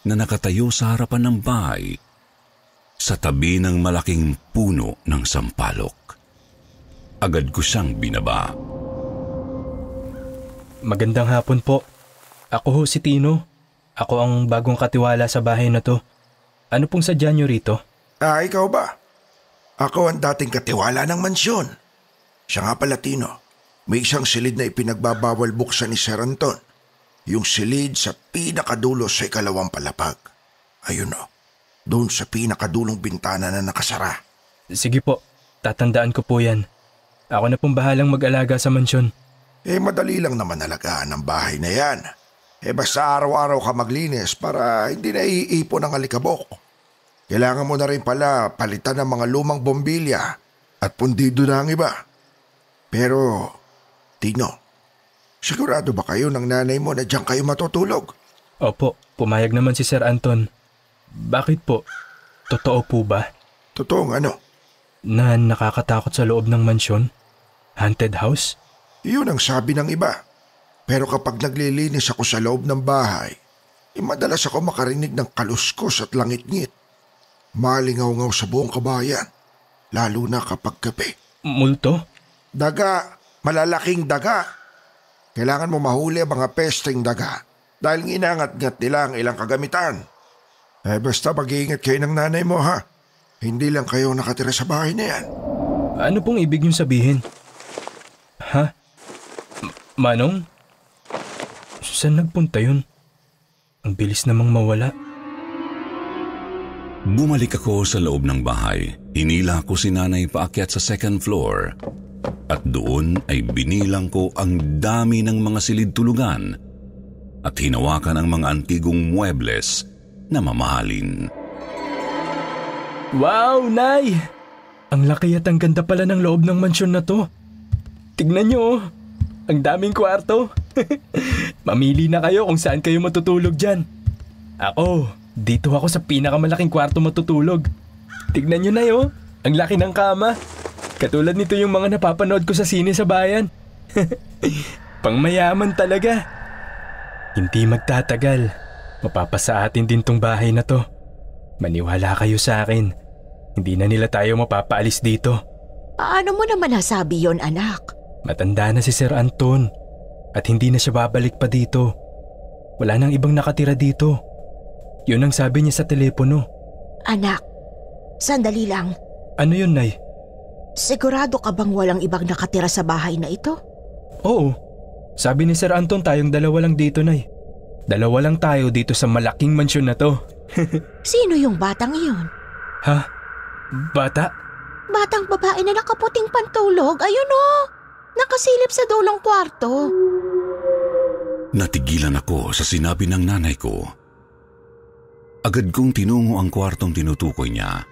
S4: na nakatayo sa harapan ng bahay sa tabi ng malaking puno ng sampalok. Agad ko siyang binaba.
S8: Magandang hapon po. Ako ho si Tino. Ako ang bagong katiwala sa bahay na to. Ano pong sadya niyo rito?
S6: Ikaw ba? Ako ang dating katiwala ng mansyon. Siya nga pala, Tino. May isang silid na ipinagbabawal buksan ni Sir Anton. Yung silid sa pinakadulo sa ikalawang palapag. Ayun o. Doon sa pinakadulong bintana na nakasara.
S8: Sige po. Tatandaan ko po yan. Ako na pong bahalang mag-alaga sa mansyon.
S6: Madali lang naman alagaan ang bahay na yan. Basta araw-araw ka maglinis para hindi na iipon ang alikabok. Kailangan mo na rin pala palitan ng mga lumang bombilya at pundido na ang iba. Pero, Tino, sigurado ba kayo ng nanay mo na diyan kayo matutulog?
S8: Opo, pumayag naman si Sir Anton. Bakit po? Totoo po ba?
S6: Totoong ano?
S8: Na nakakatakot sa loob ng mansyon? Haunted house?
S6: Yun ang sabi ng iba. Pero kapag naglilinis ako sa loob ng bahay, madalas ako makarinig ng kaluskos at langit-ngit. Malingaw-ngaw sa buong kabayan, lalo na kapag gabi.
S8: Multo?
S6: Daga, malalaking daga. Kailangan mo mahuli ang mga pesteng daga dahil inangat-ngat nila ang ilang kagamitan. Basta mag-iingat kayo ng nanay mo, ha? Hindi lang kayo nakatira sa bahay na yan.
S8: Ano pong ibig niyong sabihin? Ha? Manong? Saan nagpunta yun? Ang bilis namang mawala.
S4: Bumalik ako sa loob ng bahay. Hinila ko si Nanay paakyat sa second floor. At doon ay binilang ko ang dami ng mga silid tulugan at hinawakan ang mga antigong muebles na mamahalin.
S8: Wow, Nay! Ang laki at ang ganda pala ng loob ng mansyon na to. Tignan niyo, ang daming kwarto. Mamili na kayo kung saan kayo matutulog dyan. Ako, dito ako sa pinakamalaking kwarto matutulog. Tignan niyo na yun, ang laki ng kama. Katulad nito yung mga napapanood ko sa sine sa bayan. Pangmayaman talaga. Hindi magtatagal. Mapapasa atin din tong bahay na to. Maniwala kayo sa akin. Hindi na nila tayo mapapaalis dito.
S7: Paano mo naman nasabi yon, anak?
S8: Matanda na si Sir Anton at hindi na siya babalik pa dito. Wala nang ibang nakatira dito. Yun ang sabi niya sa telepono.
S7: Anak, sandali lang.
S8: Ano yun, Nay?
S7: Sigurado ka bang walang ibang nakatira sa bahay na ito?
S8: Oo. Sabi ni Sir Anton tayong dalawa lang dito, Nay. Dalawa lang tayo dito sa malaking mansyon na to.
S7: Sino yung batang iyon?
S8: Ha? Bata?
S7: Batang babae na nakaputing pantulog. Ayun o! Nakasilip sa dulong kwarto.
S4: Natigilan ako sa sinabi ng nanay ko. Agad kong tinungo ang kwartong tinutukoy niya.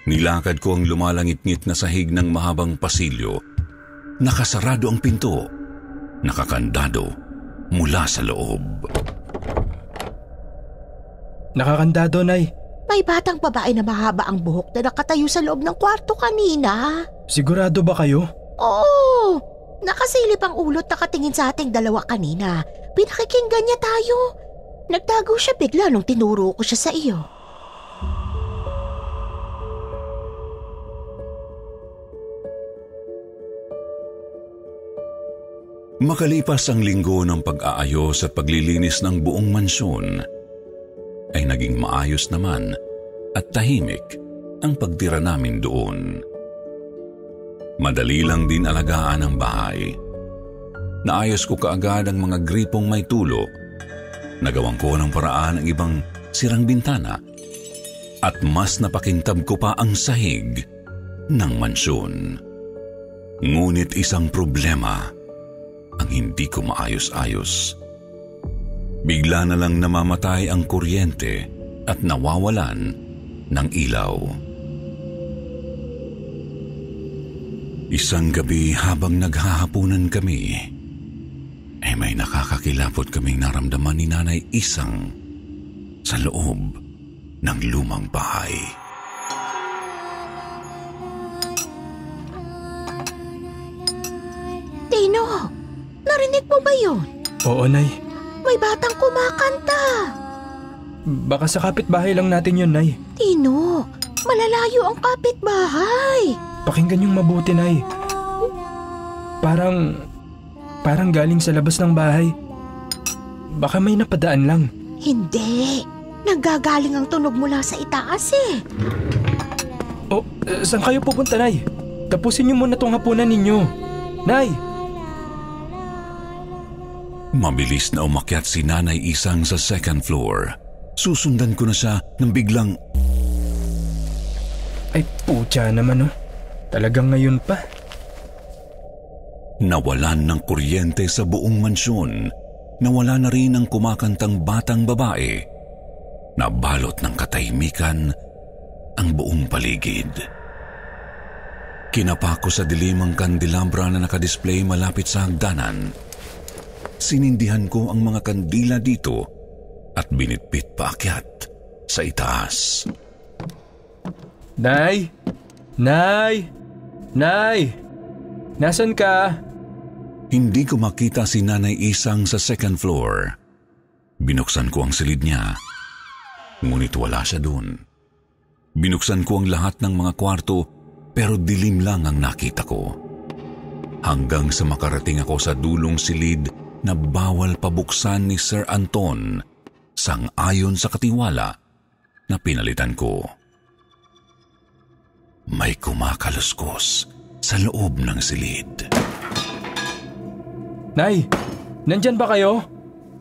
S4: Nilakad ko ang lumalangit-ngit na sahig ng mahabang pasilyo. Nakasarado ang pinto. Nakakandado mula sa loob.
S8: Nakakandado, Nay.
S7: May batang babae na mahaba ang buhok na nakatayo sa loob ng kwarto kanina.
S8: Sigurado ba kayo?
S7: Oo! Nakasilip ang ulot nakatingin sa ating dalawa kanina. Pinakikinggan niya tayo. Nagtago siya bigla nung tinuro ko siya sa iyo.
S4: Makalipas ang linggo ng pag-aayos at paglilinis ng buong mansyon, ay naging maayos naman at tahimik ang pagtira namin doon. Madali lang din alagaan ang bahay. Naayos ko kaagad ang mga gripong may tulo. Nagawan ko ng paraan ang ibang sirang bintana at mas napakintab ko pa ang sahig ng mansyon. Ngunit isang problema ang hindi ko maayos-ayos. Bigla na lang namamatay ang kuryente at nawawalan ng ilaw. Isang gabi habang naghahapunan kami, ay may nakakakilapot kaming naramdaman ni Nanay Isang sa loob ng lumang bahay.
S7: Tino, narinig mo ba yun?
S8: Oo, Nay.
S7: May batang kumakanta.
S8: Baka sa kapitbahay lang natin yun, Nay.
S7: Tino, malalayo ang kapitbahay.
S8: Pakinggan yung mabuti, Nay. Parang galing sa labas ng bahay. Baka may napadaan lang.
S7: Hindi. Nanggagaling ang tunog mula sa itaas eh.
S8: Oh, saan kayo pupunta, Nay? Tapusin niyo muna tong hapunan ninyo. Nay!
S4: Mabilis na umakyat si Nanay Isang sa second floor. Susundan ko na siya nang biglang...
S8: Ay, putya naman, oh. Talagang ngayon pa.
S4: Nawalan ng kuryente sa buong mansyon. Nawala na rin ang kumakantang batang babae. Nabalot ng katahimikan ang buong paligid. Kinapa ko sa dilim ang kandelabra na nakadisplay malapit sa hagdanan. Sinindihan ko ang mga kandila dito at binitbit paakyat sa itaas.
S8: Nay! Nay! Nay! Nasaan ka?
S4: Hindi ko makita si Nanay Isang sa second floor. Binuksan ko ang silid niya, ngunit wala siya doon. Binuksan ko ang lahat ng mga kwarto pero dilim lang ang nakita ko. Hanggang sa makarating ako sa dulong silid na bawal pabuksan ni Sir Anton, sang-ayon sa katiwala na pinalitan ko. May kumakaluskos sa loob ng silid.
S8: Nay! Nandyan ba kayo?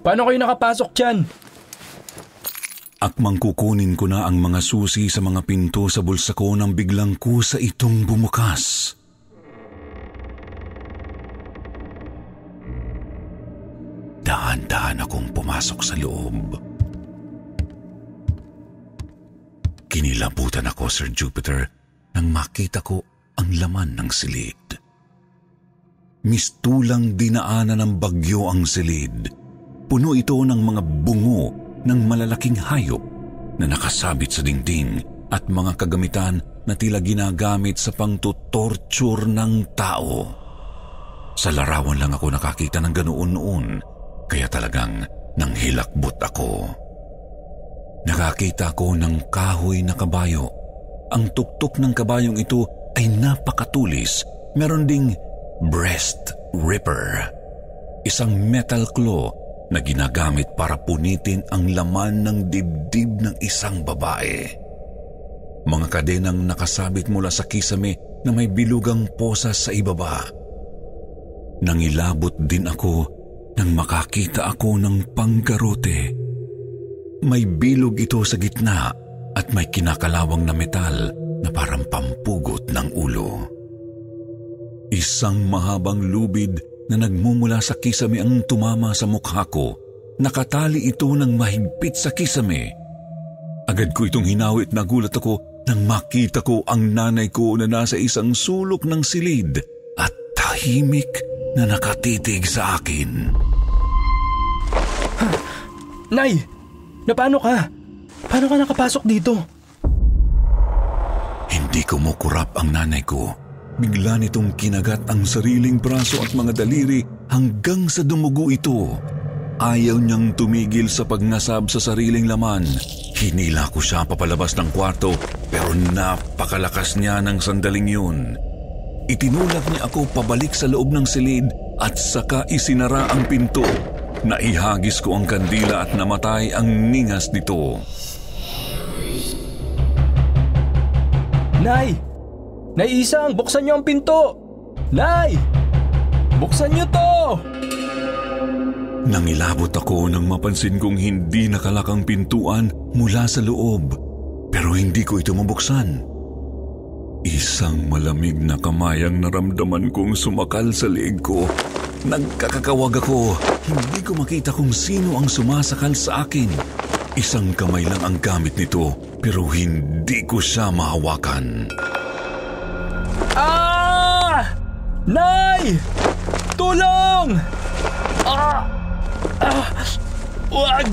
S8: Paano kayo nakapasok dyan?
S4: Akmang kukunin ko na ang mga susi sa mga pinto sa bulsa ko nang biglang kusa itong bumukas. Dahan-dahan akong pumasok sa loob. Kinilabutan ako, Sir Jupiter, nang makita ko ang laman ng silid. Mistulang dinaanan ng bagyo ang silid. Puno ito ng mga bungo ng malalaking hayop na nakasabit sa dingding at mga kagamitan na tila ginagamit sa pangtutorture ng tao. Sa larawan lang ako nakakita ng ganoon noon, kaya talagang nanghilakbot ako. Nakakita ko ng kahoy na kabayo. Ang tuktok ng kabayong ito ay napakatulis. Meron ding breast ripper, isang metal claw na ginagamit para punitin ang laman ng dibdib ng isang babae. Mga kadenang nakasabit mula sa kisame na may bilugang posas sa ibaba. Nangilabot din ako nang makakita ako ng panggarote. May bilog ito sa gitna at may kinakalawang na metal na parang pampugot ng ulo. Isang mahabang lubid na nagmumula sa kisame ang tumama sa mukha ko. Nakatali ito ng mahigpit sa kisame. Agad ko itong hinawit, nagulat ako nang makita ko ang nanay ko na nasa isang sulok ng silid at tahimik na nakatitig sa akin.
S8: Nay! Paano ka? Paano ka nakapasok dito?
S4: Hindi kumukurap ang nanay ko. Bigla nitong kinagat ang sariling braso at mga daliri hanggang sa dumugo ito. Ayaw niyang tumigil sa pagnasab sa sariling laman. Hinila ko siya papalabas ng kwarto pero napakalakas niya ng sandaling yun. Itinulak niya ako pabalik sa loob ng silid at saka isinara ang pinto. Naihagis ko ang kandila at namatay ang ningas nito.
S8: Nay! Nay Isang, buksan niyo ang pinto! Nay! Buksan niyo to!
S4: Nangilabot ako nang mapansin kong hindi nakalakang pintuan mula sa loob, pero hindi ko ito mabuksan. Isang malamig na kamay ang naramdaman kong sumakal sa leeg ko. Nagkakakawag ako. Hindi ko makita kung sino ang sumasakal sa akin. Isang kamay lang ang gamit nito, pero hindi ko siya mahawakan.
S8: Ah! Nay! Tulong! Wag!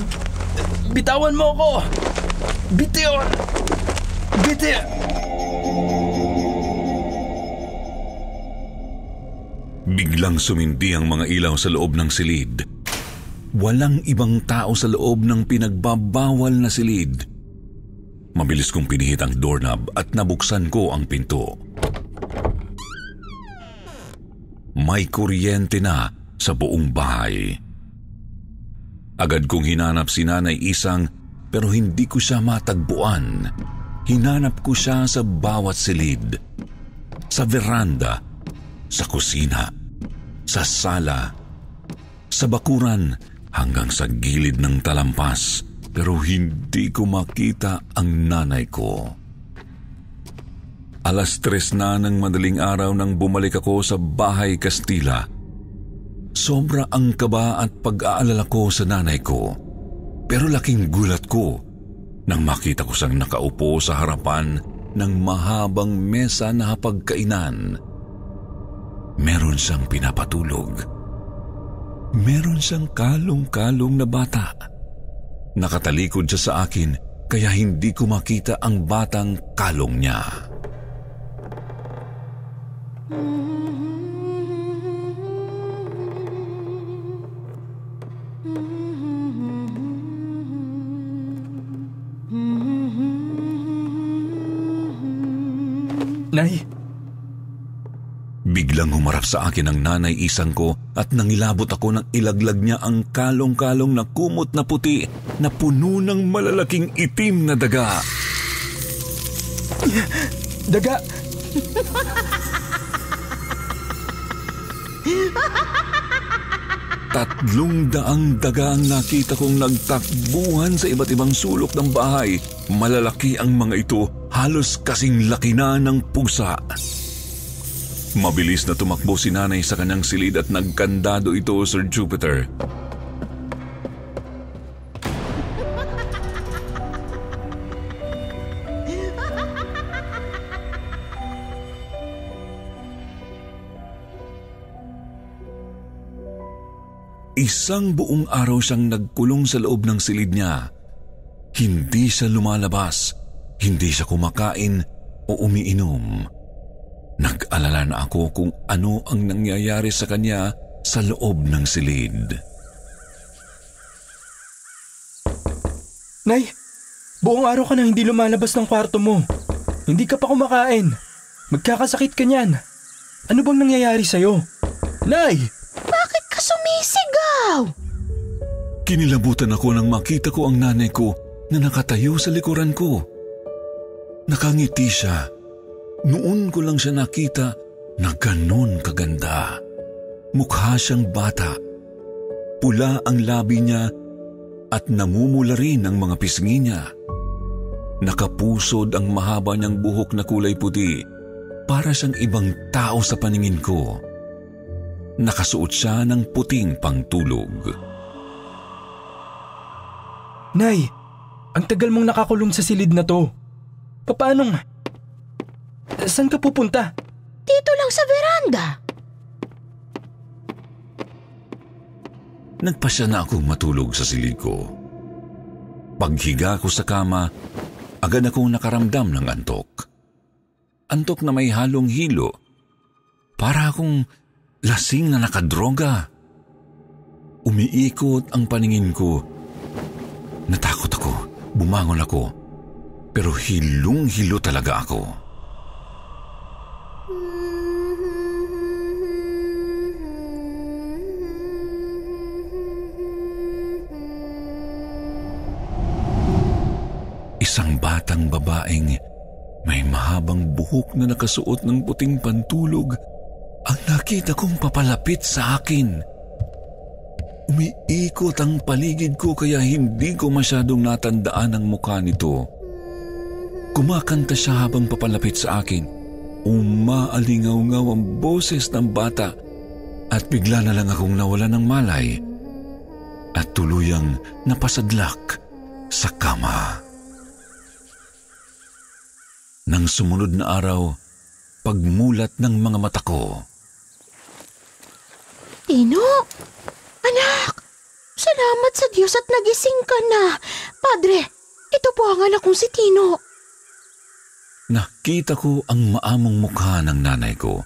S8: Bitawan mo ako! Bitiwan!
S4: Biglang sumindi ang mga ilaw sa loob ng silid. Walang ibang tao sa loob ng pinagbabawal na silid. Mabilis kong pinihit ang doorknob at nabuksan ko ang pinto. May kuryente na sa buong bahay. Agad kong hinanap si Nanay Isang pero hindi ko siya matagpuan. Hinanap ko siya sa bawat silid. Sa veranda, sa kusina, sa sala, sa bakuran, hanggang sa gilid ng talampas, pero hindi ko makita ang nanay ko. 3:00 na ng madaling araw nang bumalik ako sa bahay Kastila. Sobra ang kaba at pag-aalala ko sa nanay ko. Pero laking gulat ko nang makita ko siyang nakaupo sa harapan ng mahabang mesa na hapagkainan. Meron siyang pinapatulog. Meron siyang kalong-kalong na bata. Nakatalikod siya sa akin kaya hindi ko makita ang batang kalong niya.
S8: Nay!
S4: Biglang humarap sa akin ang Nanay Isang ko at nangilabot ako nang ilaglag niya ang kalong-kalong na kumot na puti na puno ng malalaking itim na daga.
S8: Daga!
S4: 300 daga ang nakita kong nagtakbuhan sa iba't ibang sulok ng bahay. Malalaki ang mga ito, halos kasing laki na ng pusa. Mabilis na tumakbo si Nanay sa kanyang silid at nagkandado ito, Sir Jupiter. Isang buong araw siyang nagkulong sa loob ng silid niya. Hindi siya lumalabas, hindi siya kumakain o umiinom. Nag-alala na ako kung ano ang nangyayari sa kanya sa loob ng silid.
S8: Nay! Buong araw ka na hindi lumalabas ng kwarto mo. Hindi ka pa kumakain. Magkakasakit ka niyan. Ano bang nangyayari sa'yo? Nay!
S7: Bakit ka sumisigaw?
S4: Kinilabutan ako nang makita ko ang nanay ko na nakatayo sa likuran ko. Nakangiti siya. Noon ko lang siya nakita na ganon kaganda. Mukha siyang bata. Pula ang labi niya at namumula rin ang mga pisngi niya. Nakapusod ang mahaba niyang buhok na kulay puti. Para siyang ibang tao sa paningin ko. Nakasuot siya ng puting pangtulog.
S8: Nay, ang tagal mong nakakulong sa silid na to. Paano? Saan ka pupunta?
S7: Dito lang sa veranda.
S4: Nagpasya na akong matulog sa silid ko. Paghiga ko sa kama, agad akong nakaramdam ng antok. Antok na may halong hilo. Para akong lasing na nakadroga. Umiikot ang paningin ko. Natakot ako. Bumangon ako. Pero hilong-hilo talaga ako. Isang batang babaeng may mahabang buhok na nakasuot ng puting pantulog ang nakita kong papalapit sa akin. Umiikot ang paligid ko kaya hindi ko masyadong natandaan ang mukha nito. Kumakanta siya habang papalapit sa akin. Umaalingaw-ngaw ang boses ng bata at bigla na lang akong nawala ng malay at tuluyang napasadlak sa kama. Nang sumunod na araw, pagmulat ng mga mata ko.
S7: Tino, anak, salamat sa Diyos at nagising ka na. Padre, ito po ang anak kong si Tino.
S4: Nakita ko ang maamong mukha ng nanay ko.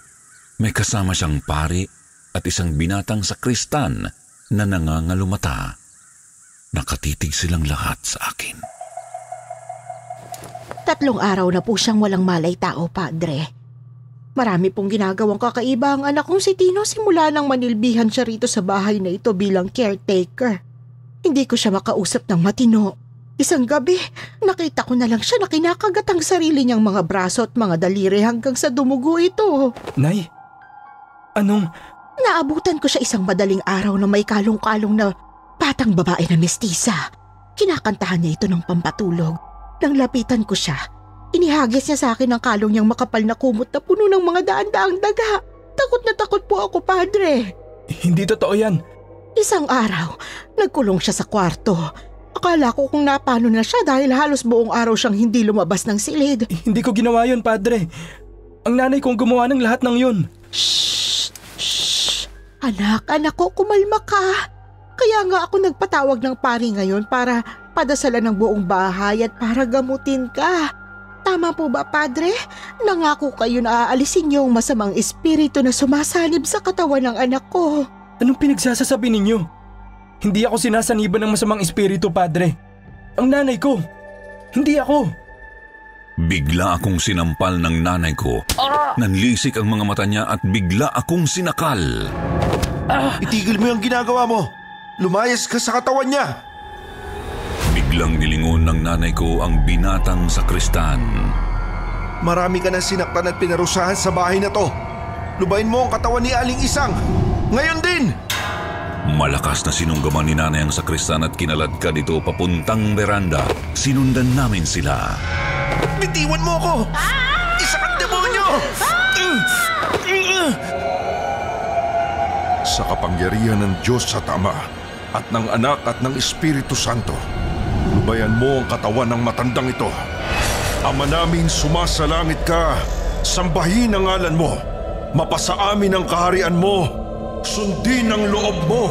S4: May kasama siyang pari at isang binatang sakristan na nangangalumata. Nakatitig silang lahat sa akin.
S7: 3 araw na po siyang walang malay tao, Padre. Marami pong ginagawang kakaiba ang anak kong si Tino simula nang manilbihan siya rito sa bahay na ito bilang caretaker. Hindi ko siya makausap ng matino. Isang gabi, nakita ko na lang siya na kinakagat ang sarili niyang mga braso at mga daliri hanggang sa dumugo ito.
S8: Nay, anong...
S7: Naabutan ko siya isang madaling araw na may kalong-kalong na batang babae na mestisa. Kinakantahan niya ito ng pampatulog. Nang lapitan ko siya, inihagis niya sa akin ang kalong niyang makapal na kumot na puno ng mga daan-daang daga. Takot na takot po ako, Padre.
S8: Hindi totoo yan.
S7: Isang araw, nagkulong siya sa kwarto. Akala ko kung napano na siya dahil halos buong araw siyang hindi lumabas ng silid.
S8: Hindi ko ginawa yun, Padre. Ang nanay kong gumawa ng lahat ng yun.
S7: Shh! Shh! Anak ko, kumalma ka. Kaya nga ako nagpatawag ng pari ngayon para padasalan ng buong bahay at para gamutin ka. Tama po ba, Padre? Nangako kayo na aalisin niyo ang masamang espiritu na sumasalib sa katawan ng anak ko.
S8: Anong pinagsasasabi ninyo? Hindi ako sinasaniban ng masamang espiritu, Padre. Ang nanay ko. Hindi ako.
S4: Bigla akong sinampal ng nanay ko. Nanlisik ang mga mata niya at bigla akong sinakal.
S6: Itigil mo yung ginagawa mo. Lumayas ka sa katawan niya.
S4: Biglang nilingon ng nanay ko ang binatang sakristan.
S6: Marami ka na sinaktan at pinarusahan sa bahay na to. Lubayin mo ang katawan ni Aling Isang. Ngayon din!
S4: Malakas na sinunggaman ni nanay ang sakristan at kinaladkad ito papuntang beranda. Sinundan namin sila.
S6: Bitiwan mo ako! Isa kang demonyo! Sa kapangyarihan ng Diyos at Ama at ng Anak at ng Espiritu Santo, lubayan mo ang katawan ng matandang ito. Ama namin, sumasalangit ka. Sambahin ang ngalan mo. Mapasa amin ang kaharian mo. Sundin ang loob mo.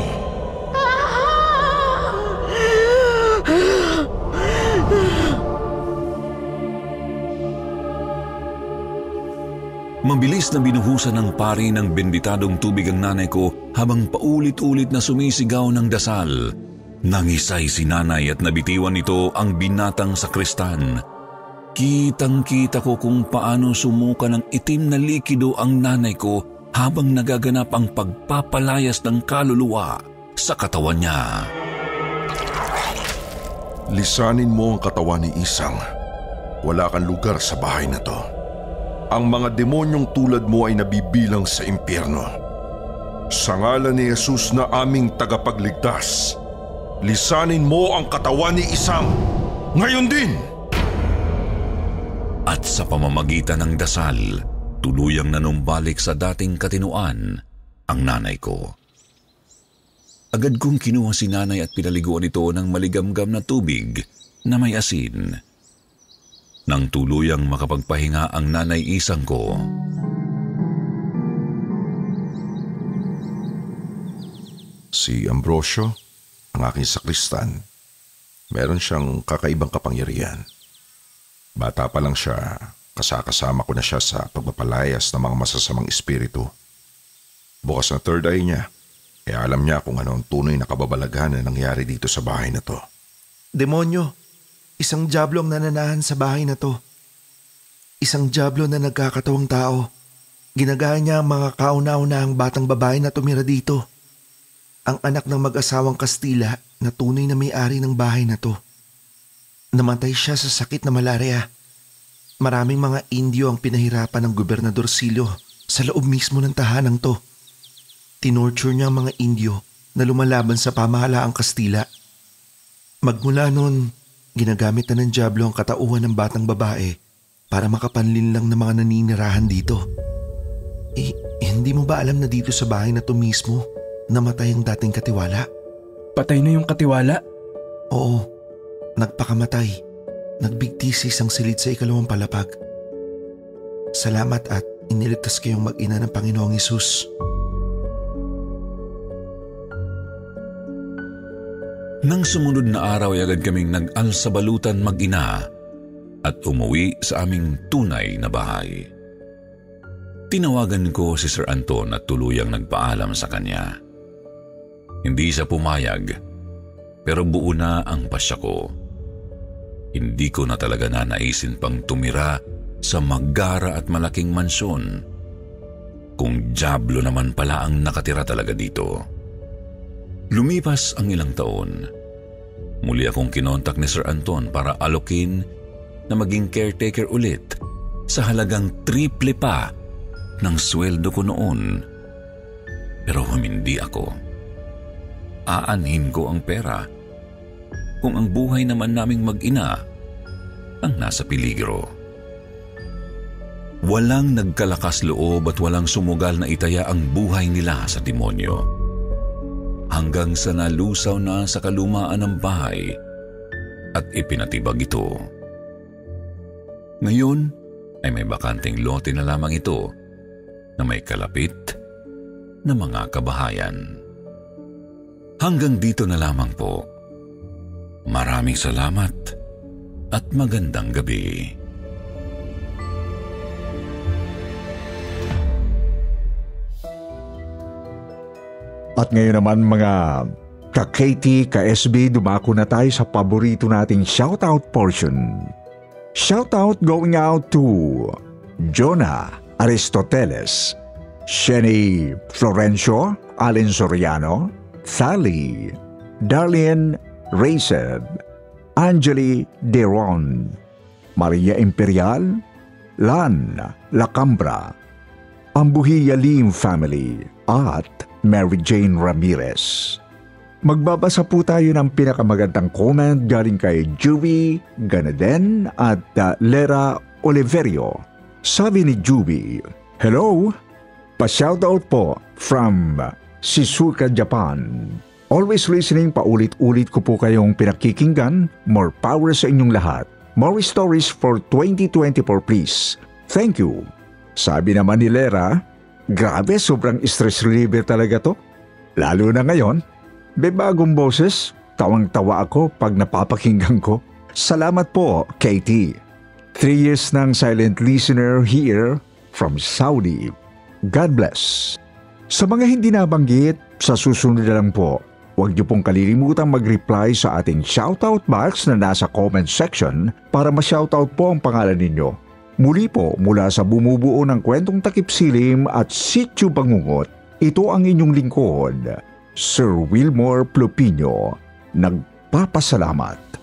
S4: Mabilis na binuhusan ng pari ng benditadong tubig ang nanay ko habang paulit-ulit na sumisigaw ng dasal. Nangisay si nanay at nabitiwan nito ang binatang sakristan. Kitang-kita ko kung paano sumuka ng itim na likido ang nanay ko habang nagaganap ang pagpapalayas ng kaluluwa sa katawan niya.
S6: Lisanin mo ang katawan ni Isang. Wala kang lugar sa bahay na to. Ang mga demonyong tulad mo ay nabibilang sa impyerno. Sa ngalan ni Jesus na aming tagapagligtas, lisanin mo ang katawan ni Isang. Ngayon din!
S4: At sa pamamagitan ng dasal, tuluyang nanumbalik sa dating katinuan ang nanay ko. Agad kong kinuha si nanay at pinaliguan ito ng maligamgam na tubig na may asin. Nang tuluyang makapagpahinga ang nanay Isang ko.
S6: Si Ambrosio, ang aking sakristan, meron siyang kakaibang kapangyarihan. Bata pa lang siya, kasama ko na siya sa pagpapalayas ng mga masasamang espiritu. Bukas na third eye niya, kaya alam niya kung ano ang tunay na kababalaghan na nangyari dito sa bahay na to.
S9: Demonyo, isang dyablo ang nananahan sa bahay na to. Isang dyablo na nagkakatawang tao. Ginagaya niya ang mga kauna-unahang batang babae na tumira dito. Ang anak ng mag-asawang Kastila na tunay na may-ari ng bahay na to. Namatay siya sa sakit na malaria. Maraming mga Indio ang pinahirapan ng Gobernador Silio sa loob mismo ng tahanang to. Tinorture niya ang mga Indio na lumalaban sa pamahalaang Kastila. Magmula noon, ginagamit na ng dyablo ang katauhan ng batang babae para makapanlin lang ng mga naninirahan dito. Hindi mo ba alam na dito sa bahay na to mismo namatay ang dating katiwala?
S8: Patay na yung katiwala?
S9: Oo, nagpakamatay. Nagbigtisis ang silid sa ikalawang palapag. Salamat at iniligtas kayong mag-ina ng Panginoong Hesus.
S4: Nang sumunod na araw ay agad kaming nag-alsabalutan mag-ina at umuwi sa aming tunay na bahay. Tinawagan ko si Sir Anton at tuluyang nagpaalam sa kanya. Hindi siya pumayag, pero buo na ang pasya ko. Hindi ko na talaga nanaisin pang tumira sa magara at malaking mansyon. Kung dyablo naman pala ang nakatira talaga dito. Lumipas ang ilang taon. Muli akong kinontak ni Sir Anton para alokin na maging caretaker ulit sa halagang triple pa ng sweldo ko noon. Pero humindi ako. Aanhin ko ang pera kung ang buhay naman naming mag-ina ang nasa peligro. Walang nagkalakas loob at walang sumugal na itaya ang buhay nila sa demonyo. Hanggang sa nalusaw na sa kalumaan ng bahay at ipinatibag ito. Ngayon ay may bakanting lote na lamang ito na may kalapit na mga kabahayan. Hanggang dito na lamang po. Maraming salamat at magandang gabi.
S5: At ngayon naman mga ka-KT, ka-SB, dumako na tayo sa paborito nating shoutout portion. Shoutout going out to Jonah Aristoteles, Sheni Florencio, Allen Soriano, Sally, Darlene Raceb, Angeli Deron, Maria Imperial, Lan Lacambra, Ambuhiya Lim Family, at Mary Jane Ramirez. Magbabasa po tayo ng pinakamagandang comment galing kay Juby Ganaden at Lera Oliverio. Sabi ni Juby, "Hello! Pa-shoutout po from Shizuoka, Japan. Always listening, paulit-ulit ko po kayong pinakikinggan. More power sa inyong lahat. More stories for 2024 please. Thank you." Sabi naman ni Lera, "Grabe, sobrang stress reliever talaga to. Lalo na ngayon, may bagong boses, tawang-tawa ako pag napapakinggan ko. Salamat po, Katie. 3 years ng silent listener here from Saudi. God bless." Sa mga hindi nabanggit, sa susunod na lang po, huwag niyo pong kalilimutang mag-reply sa ating shoutout box na nasa comment section para ma-shoutout po ang pangalan ninyo. Muli po mula sa bumubuo ng Kwentong Takip Silim at Sitio Bangungot, ito ang inyong lingkod, Sir Wilmore Plopino. Nagpapasalamat.